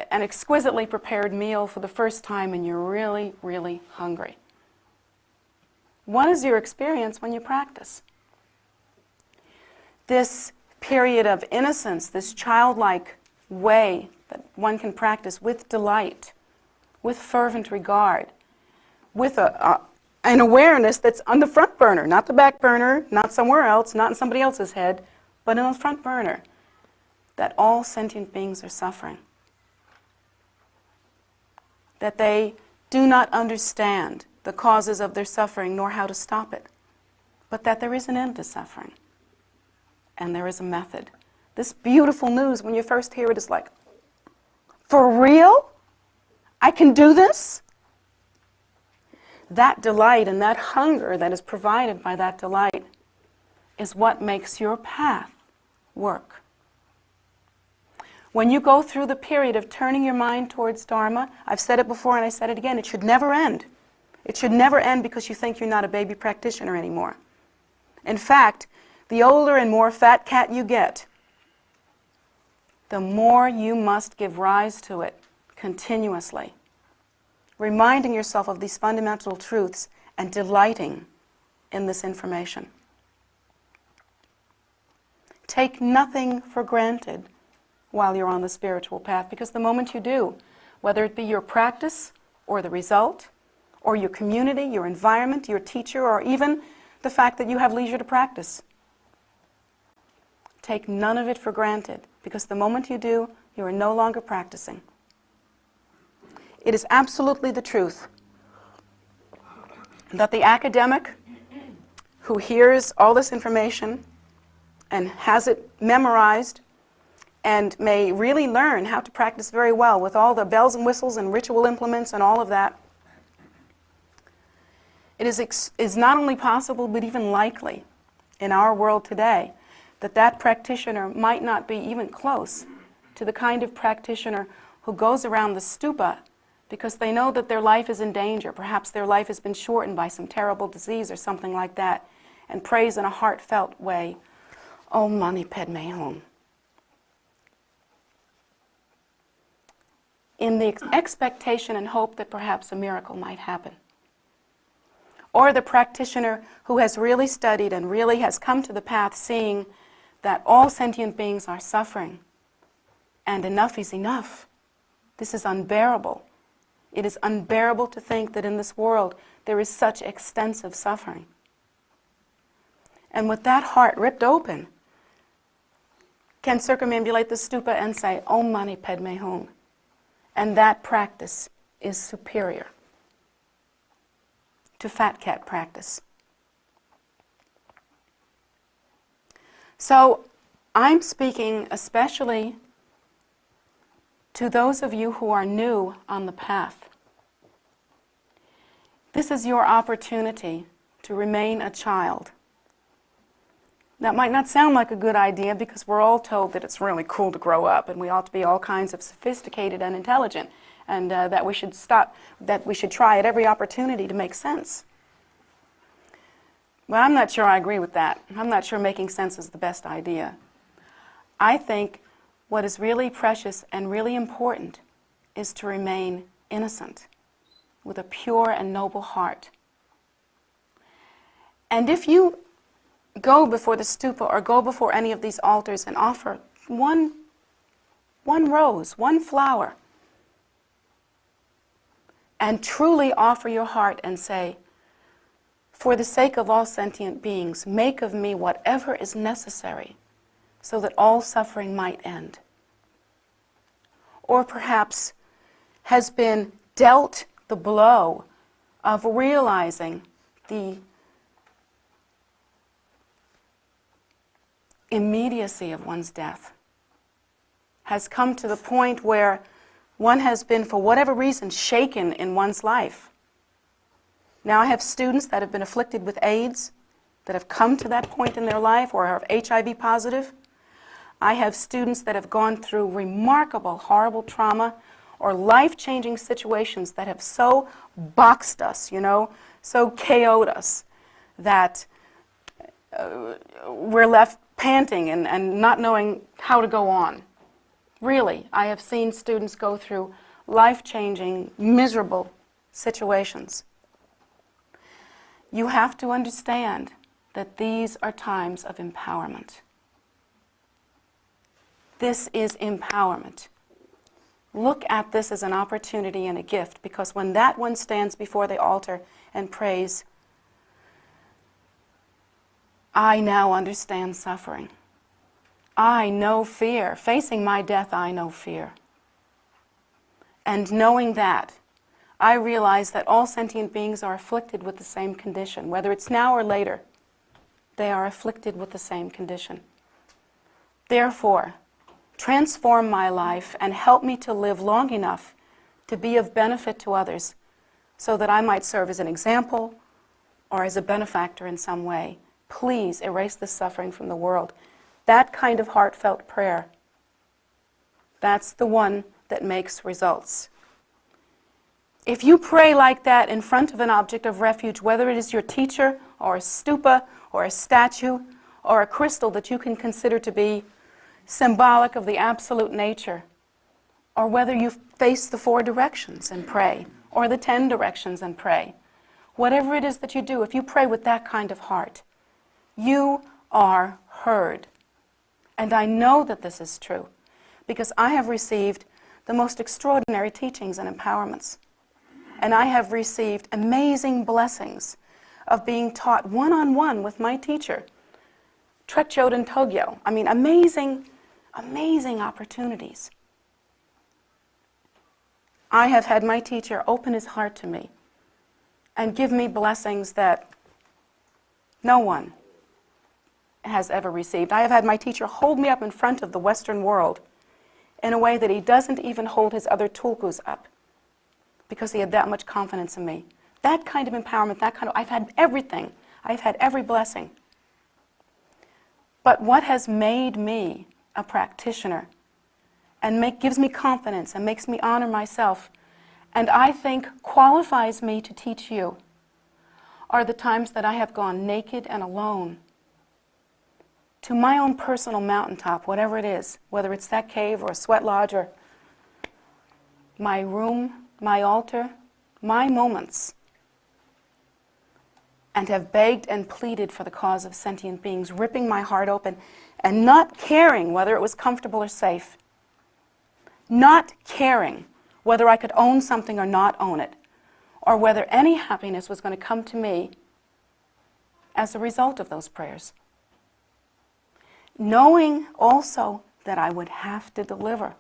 an exquisitely prepared meal for the first time and you're really, really hungry? What is your experience when you practice? This period of innocence, this childlike way that one can practice with delight, with fervent regard, with an awareness that's on the front burner, not the back burner, not somewhere else, not in somebody else's head, but in the front burner, that all sentient beings are suffering. That they do not understand the causes of their suffering nor how to stop it, but that there is an end to suffering and there is a method. This beautiful news, when you first hear it, is like, for real? I can do this? That delight and that hunger that is provided by that delight is what makes your path work. When you go through the period of turning your mind towards Dharma, I've said it before and I said it again, it should never end. It should never end because you think you're not a baby practitioner anymore. In fact, the older and more fat cat you get, the more you must give rise to it continuously, reminding yourself of these fundamental truths and delighting in this information. Take nothing for granted while you're on the spiritual path, because the moment you do, whether it be your practice or the result, or your community, your environment, your teacher, or even the fact that you have leisure to practice, take none of it for granted, because the moment you do, you are no longer practicing. It is absolutely the truth that the academic who hears all this information and has it memorized and may really learn how to practice very well with all the bells and whistles and ritual implements and all of that, it is not only possible but even likely in our world today that that practitioner might not be even close to the kind of practitioner who goes around the stupa because they know that their life is in danger. Perhaps their life has been shortened by some terrible disease or something like that, and prays in a heartfelt way, Om Mani Padme Hum. in the expectation and hope that perhaps a miracle might happen. Or the practitioner who has really studied and really has come to the path seeing that all sentient beings are suffering and enough is enough. This is unbearable. It is unbearable to think that in this world there is such extensive suffering. And with that heart ripped open, can circumambulate the stupa and say, Om Mani Padme Hum. And that practice is superior to fat cat practice. So I'm speaking especially to those of you who are new on the path. This is your opportunity to remain a child. That might not sound like a good idea because we're all told that it's really cool to grow up and we ought to be all kinds of sophisticated and intelligent, and that we should try at every opportunity to make sense. Well, I'm not sure I agree with that. I'm not sure making sense is the best idea. I think what is really precious and really important is to remain innocent with a pure and noble heart. And if you go before the stupa or go before any of these altars and offer one rose, one flower, and truly offer your heart and say, for the sake of all sentient beings, make of me whatever is necessary so that all suffering might end. Or perhaps has been dealt the blow of realizing the immediacy of one's death, has come to the point where one has been, for whatever reason, shaken in one's life. Now I have students that have been afflicted with AIDS, that have come to that point in their life, or are HIV positive. I have students that have gone through remarkable, horrible trauma, or life-changing situations that have so boxed us, so KO'd us, that we're left panting and not knowing how to go on. Really, I have seen students go through life-changing, miserable situations. You have to understand that these are times of empowerment. This is empowerment. Look at this as an opportunity and a gift, because when that one stands before the altar and prays, I now understand suffering. I know fear. Facing my death, I know fear. And knowing that, I realize that all sentient beings are afflicted with the same condition. Whether it's now or later, they are afflicted with the same condition. Therefore, transform my life and help me to live long enough to be of benefit to others so that I might serve as an example or as a benefactor in some way. Please erase the suffering from the world. That kind of heartfelt prayer, that's the one that makes results. If you pray like that in front of an object of refuge, whether it is your teacher or a stupa or a statue or a crystal that you can consider to be symbolic of the absolute nature, or whether you face the 4 directions and pray, or the 10 directions and pray, whatever it is that you do, if you pray with that kind of heart, you are heard. And I know that this is true because I have received the most extraordinary teachings and empowerments. And I have received amazing blessings of being taught one-on-one with my teacher, Trekchoden Togyo. I mean, amazing, amazing opportunities. I have had my teacher open his heart to me and give me blessings that no one has ever received. I have had my teacher hold me up in front of the Western world in a way that he doesn't even hold his other tulkus up because he had that much confidence in me. That kind of empowerment, I've had everything. I've had every blessing. But what has made me a practitioner and gives me confidence and makes me honor myself, and I think qualifies me to teach you, are the times that I have gone naked and alone to my own personal mountaintop, whatever it is, whether it's that cave or a sweat lodge or my room, my altar, my moments, and have begged and pleaded for the cause of sentient beings, ripping my heart open and not caring whether it was comfortable or safe, not caring whether I could own something or not own it, or whether any happiness was going to come to me as a result of those prayers. Knowing also that I would have to deliver.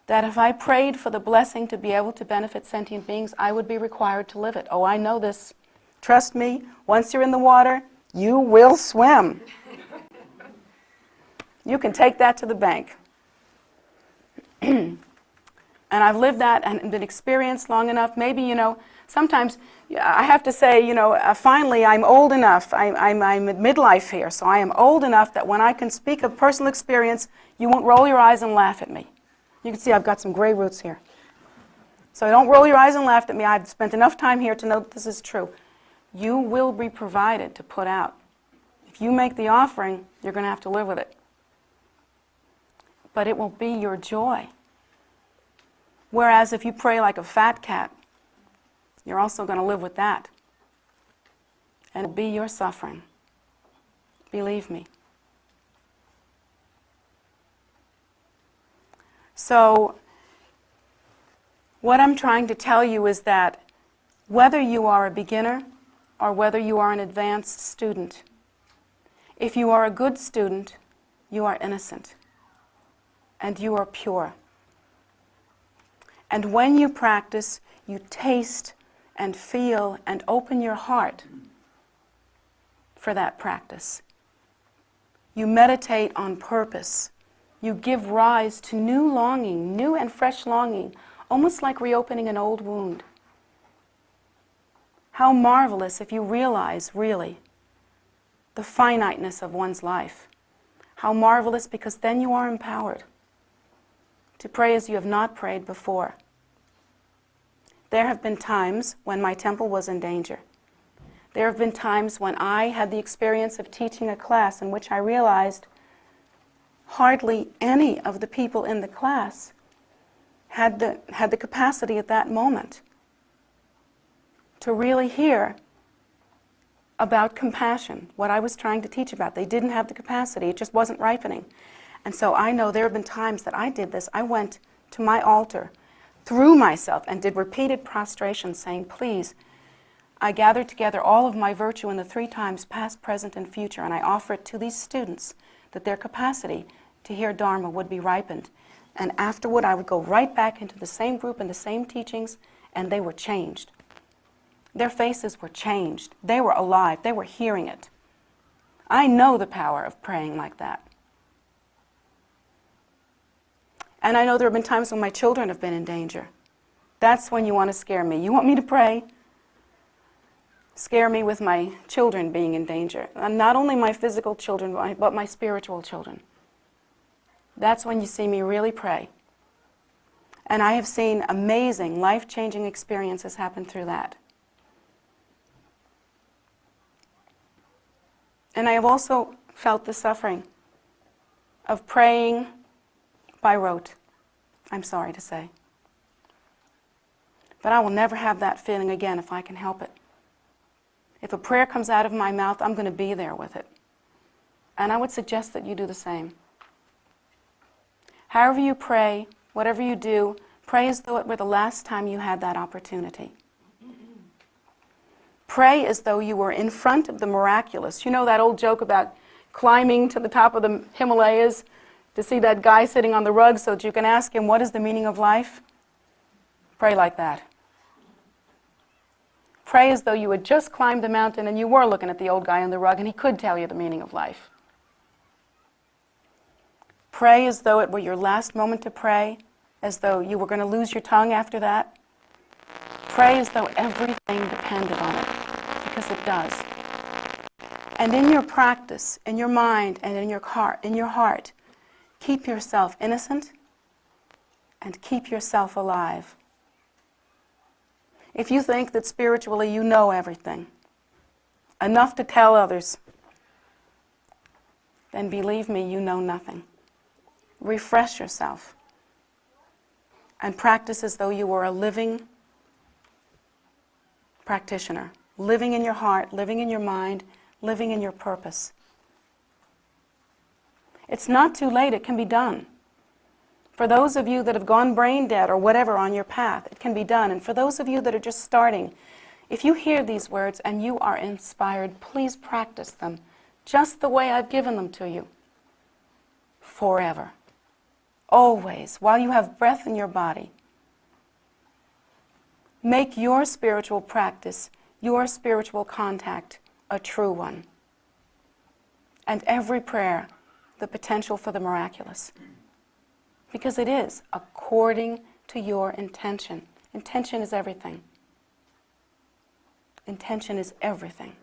That if I prayed for the blessing to be able to benefit sentient beings, I would be required to live it. Oh, I know this. Trust me, once you're in the water, you will swim. You can take that to the bank. And I've lived that and been experienced long enough. Maybe, sometimes I have to say, finally I'm old enough. I'm at midlife here, so I am old enough that when I can speak of personal experience, you won't roll your eyes and laugh at me. You can see I've got some gray roots here. So don't roll your eyes and laugh at me. I've spent enough time here to know that this is true. You will be provided to put out. If you make the offering, you're going to have to live with it. But it will be your joy. Whereas if you pray like a fat cat, you're also going to live with that. And it'll be your suffering. Believe me. So, what I'm trying to tell you is that whether you are a beginner or whether you are an advanced student, if you are a good student, you are innocent and you are pure. And when you practice, you taste and feel and open your heart for that practice. You meditate on purpose. You give rise to new longing, new and fresh longing, almost like reopening an old wound. How marvelous if you realize, really, the finiteness of one's life. How marvelous, because then you are empowered to pray as you have not prayed before. There have been times when my temple was in danger. There have been times when I had the experience of teaching a class in which I realized hardly any of the people in the class had the capacity at that moment to really hear about compassion, what I was trying to teach about. They didn't have the capacity. It just wasn't ripening. And so I know there have been times that I did this. I went to my altar, threw myself, and did repeated prostrations saying, please, I gathered together all of my virtue in the 3 times, past, present, and future, and I offer it to these students that their capacity to hear Dharma would be ripened. And afterward, I would go right back into the same group and the same teachings, and they were changed. Their faces were changed. They were alive. They were hearing it. I know the power of praying like that. And I know there have been times when my children have been in danger. That's when you want to scare me. You want me to pray? Scare me with my children being in danger. And not only my physical children, but my spiritual children. That's when you see me really pray. And I have seen amazing, life-changing experiences happen through that. And I have also felt the suffering of praying by rote, I'm sorry to say. But I will never have that feeling again if I can help it. If a prayer comes out of my mouth, I'm going to be there with it. And I would suggest that you do the same. However you pray, whatever you do, pray as though it were the last time you had that opportunity. Pray as though you were in front of the miraculous. You know that old joke about climbing to the top of the Himalayas to see that guy sitting on the rug so that you can ask him, what is the meaning of life? Pray like that. Pray as though you had just climbed the mountain and you were looking at the old guy on the rug and he could tell you the meaning of life. Pray as though it were your last moment to pray, as though you were going to lose your tongue after that. Pray as though everything depended on it, because it does. And in your practice, in your mind and in your heart, keep yourself innocent and keep yourself alive. If you think that spiritually you know everything, enough to tell others, then believe me, you know nothing. Refresh yourself. and practice as though you were a living practitioner, living in your heart, living in your mind, living in your purpose. It's not too late. It can be done. For those of you that have gone brain dead or whatever on your path, it can be done. And for those of you that are just starting, if you hear these words and you are inspired, please practice them just the way I've given them to you. Forever. Always. While you have breath in your body. Make your spiritual practice, your spiritual contact, a true one. And every prayer, the potential for the miraculous. Because it is, according to your intention. Intention is everything. Intention is everything.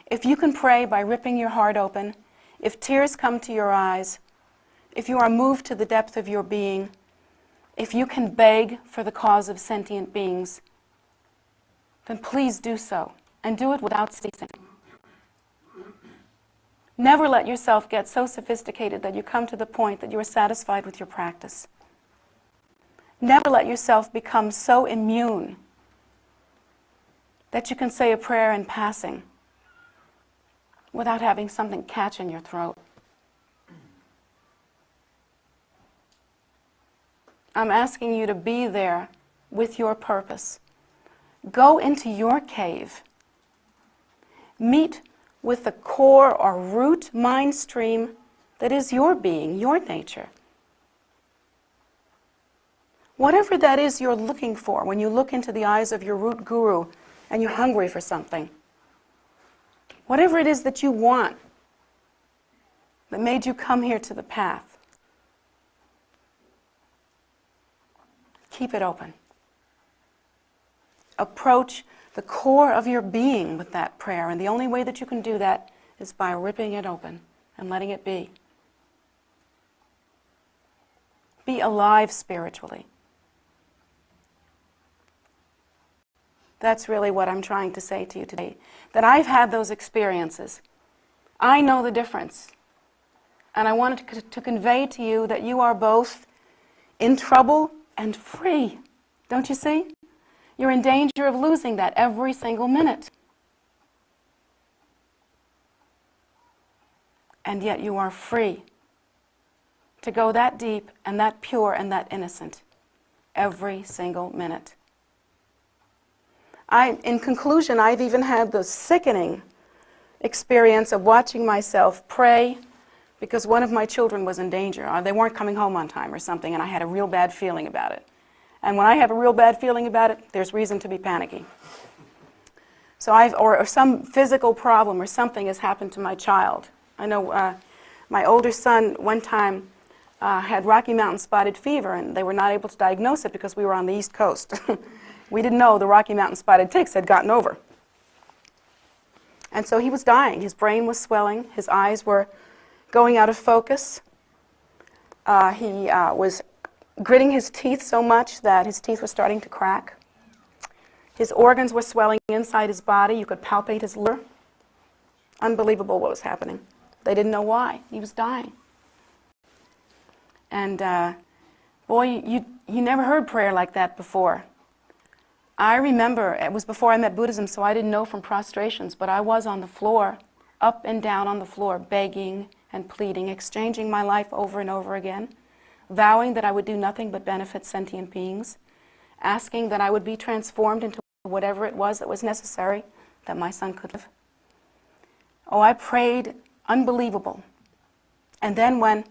If you can pray by ripping your heart open, if tears come to your eyes, if you are moved to the depth of your being, if you can beg for the cause of sentient beings, then please do so, and do it without ceasing. Never let yourself get so sophisticated that you come to the point that you are satisfied with your practice. Never let yourself become so immune that you can say a prayer in passing without having something catch in your throat. I'm asking you to be there with your purpose. Go into your cave. Meet with the core or root mind stream that is your being, your nature. Whatever that is you're looking for when you look into the eyes of your root guru and you're hungry for something. Whatever it is that you want that made you come here to the path. Keep it open. Approach the core of your being with that prayer, and the only way that you can do that is by ripping it open and letting it be. Be alive spiritually. That's really what I'm trying to say to you today, that I've had those experiences. I know the difference. And I wanted to convey to you that you are both in trouble and free. Don't you see? You're in danger of losing that every single minute. And yet you are free to go that deep and that pure and that innocent every single minute. In conclusion, I've even had the sickening experience of watching myself pray because one of my children was in danger. They weren't coming home on time or something, and I had a real bad feeling about it. And when I have a real bad feeling about it, there's reason to be panicky. So or some physical problem or something has happened to my child. I know my older son one time had Rocky Mountain spotted fever, and they were not able to diagnose it because we were on the East Coast. We didn't know the Rocky Mountain spotted ticks had gotten over. And so he was dying. His brain was swelling. His eyes were going out of focus. He was gritting his teeth so much that his teeth were starting to crack. His organs were swelling inside his body. You could palpate his liver. Unbelievable what was happening. They didn't know why. He was dying. And boy, you never heard prayer like that before. I remember, it was before I met Buddhism, so I didn't know from prostrations, but I was on the floor, up and down on the floor, begging and pleading, exchanging my life over and over again, vowing that I would do nothing but benefit sentient beings, asking that I would be transformed into whatever it was that was necessary that my son could live. Oh, I prayed unbelievable. And then when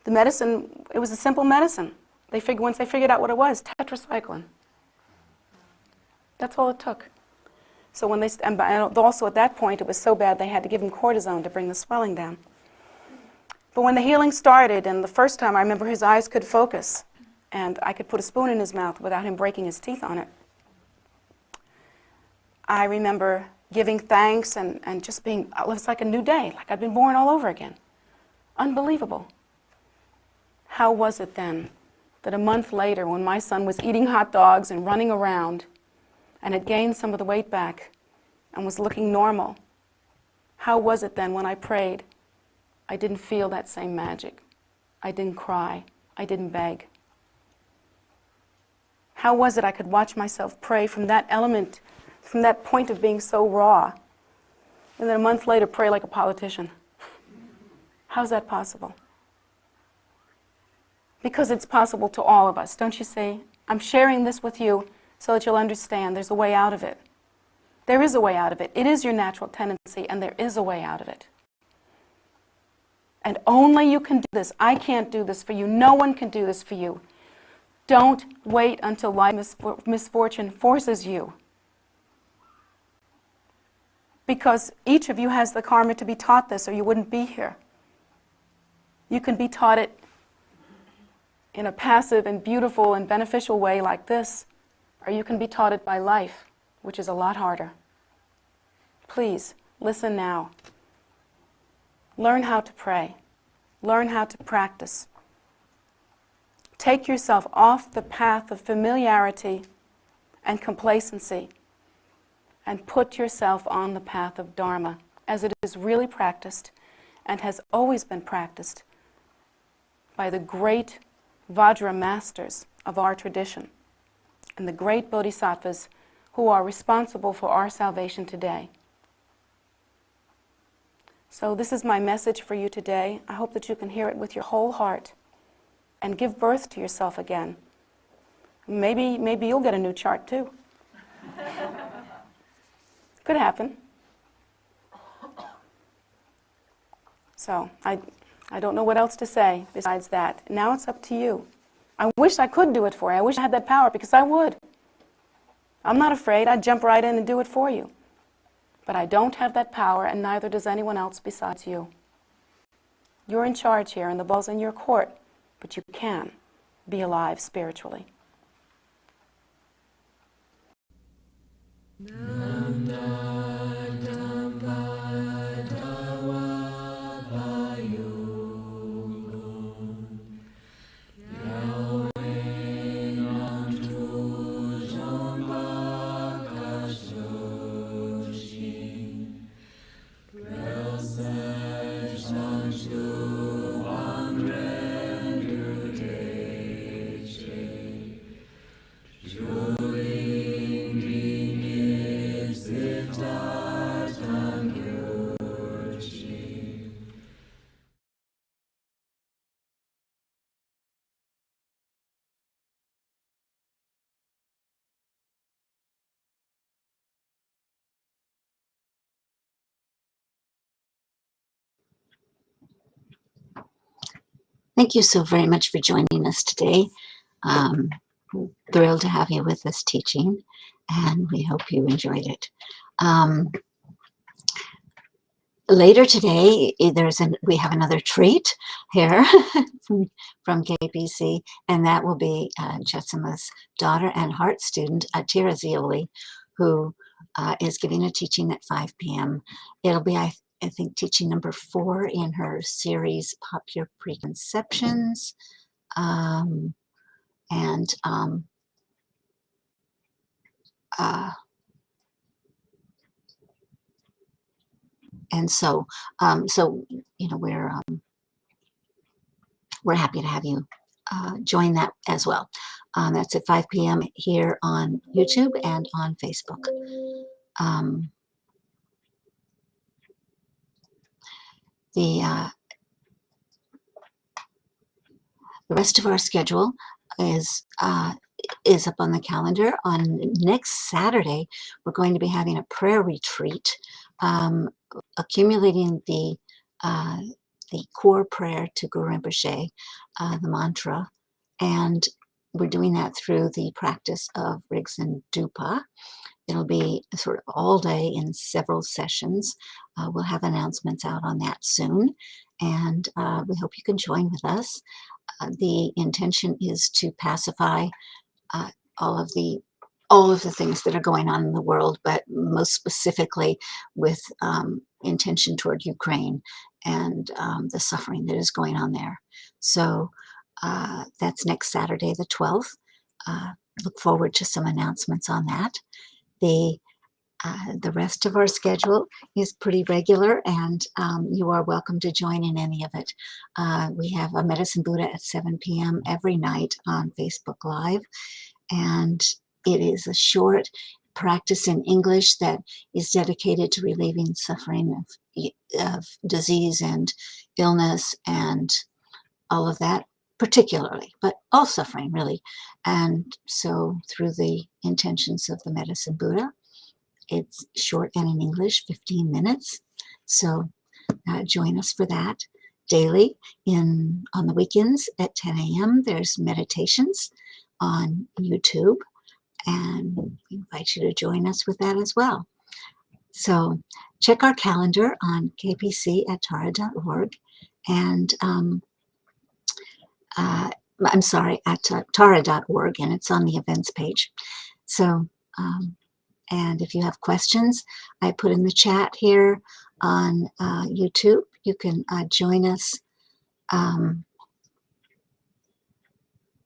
the medicine, it was a simple medicine. Once they figured out what it was, tetracycline. That's all it took. So when and also at that point it was so bad they had to give him cortisone to bring the swelling down. But when the healing started, and the first time I remember his eyes could focus, and I could put a spoon in his mouth without him breaking his teeth on it. I remember giving thanks and just being, it was like a new day, like I'd been born all over again. Unbelievable. How was it then that a month later, when my son was eating hot dogs and running around and had gained some of the weight back and was looking normal, how was it then when I prayed, I didn't feel that same magic? I didn't cry. I didn't beg? How was it I could watch myself pray from that element, from that point of being so raw, and then a month later pray like a politician? How's that possible? Because it's possible to all of us, don't you see? I'm sharing this with you so that you'll understand there's a way out of it. There is a way out of it. It is your natural tendency, and there is a way out of it. And only you can do this. I can't do this for you. No one can do this for you. Don't wait until life misfortune forces you. Because each of you has the karma to be taught this, or you wouldn't be here. You can be taught it in a passive and beautiful and beneficial way like this, or you can be taught it by life, which is a lot harder. Please, listen now. Learn how to pray. Learn how to practice. Take yourself off the path of familiarity and complacency and put yourself on the path of Dharma as it is really practiced and has always been practiced by the great Vajra masters of our tradition and the great bodhisattvas who are responsible for our salvation today. So this is my message for you today. I hope that you can hear it with your whole heart and give birth to yourself again. Maybe you'll get a new chart too. Could happen. So I don't know what else to say besides that. Now it's up to you. I wish I could do it for you. I wish I had that power, because I would. I'm not afraid. I'd jump right in and do it for you. But I don't have that power, and neither does anyone else besides you. You're in charge here, and the ball's in your court, but you can be alive spiritually. Thank you so very much for joining us today. Thrilled to have you with us teaching, and we hope you enjoyed it. Later today, we have another treat here from KPC, and that will be Jetsunma's daughter and heart student, Atira Zioli, who is giving a teaching at 5 p.m. It'll be, I think, teaching number 4 in her series, Pop Your Preconceptions. And so, you know, we're happy to have you join that as well. That's at 5 p.m. here on YouTube and on Facebook. The rest of our schedule is up on the calendar. On next Saturday, we're going to be having a prayer retreat, accumulating the core prayer to Guru Rinpoche, the mantra, and we're doing that through the practice of Riggs and Dupa. It'll be sort of all day in several sessions. We'll have announcements out on that soon, and we hope you can join with us. The intention is to pacify all of the things that are going on in the world, but most specifically with intention toward Ukraine and the suffering that is going on there. So that's next Saturday, the 12th. Look forward to some announcements on that. The The rest of our schedule is pretty regular, and you are welcome to join in any of it. We have a Medicine Buddha at 7 p.m. every night on Facebook Live, and it is a short practice in English that is dedicated to relieving suffering of disease and illness and all of that, particularly, but all suffering really. And so through the intentions of the Medicine Buddha, it's short and in English, 15 minutes. So join us for that daily. On the weekends at 10 a.m. there's meditations on YouTube, and we invite you to join us with that as well. So check our calendar on kpc@tara.org, and I'm sorry, at tara.org, and it's on the events page. So and if you have questions, I put in the chat here on YouTube. You can join us.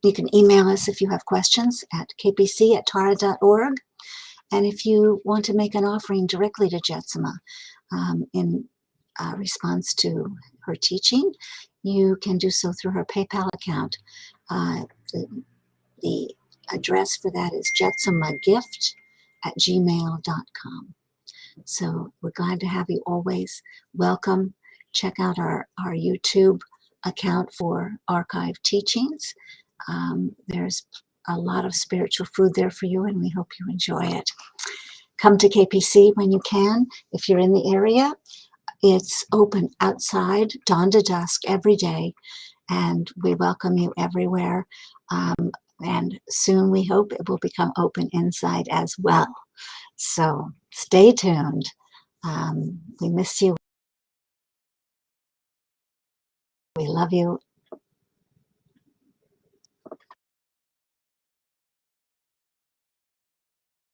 You can email us if you have questions at kpc@tara.org. And if you want to make an offering directly to Jetsunma in response to her teaching, you can do so through her PayPal account. The address for that is jetsumagift@gmail.com. So we're glad to have you always. Welcome. Check out our YouTube account for archived teachings. There's a lot of spiritual food there for you, and we hope you enjoy it. Come to KPC when you can. If you're in the area, it's open outside, dawn to dusk, every day, and we welcome you everywhere. And soon we hope it will become open inside as well. So stay tuned. We miss you. We love you.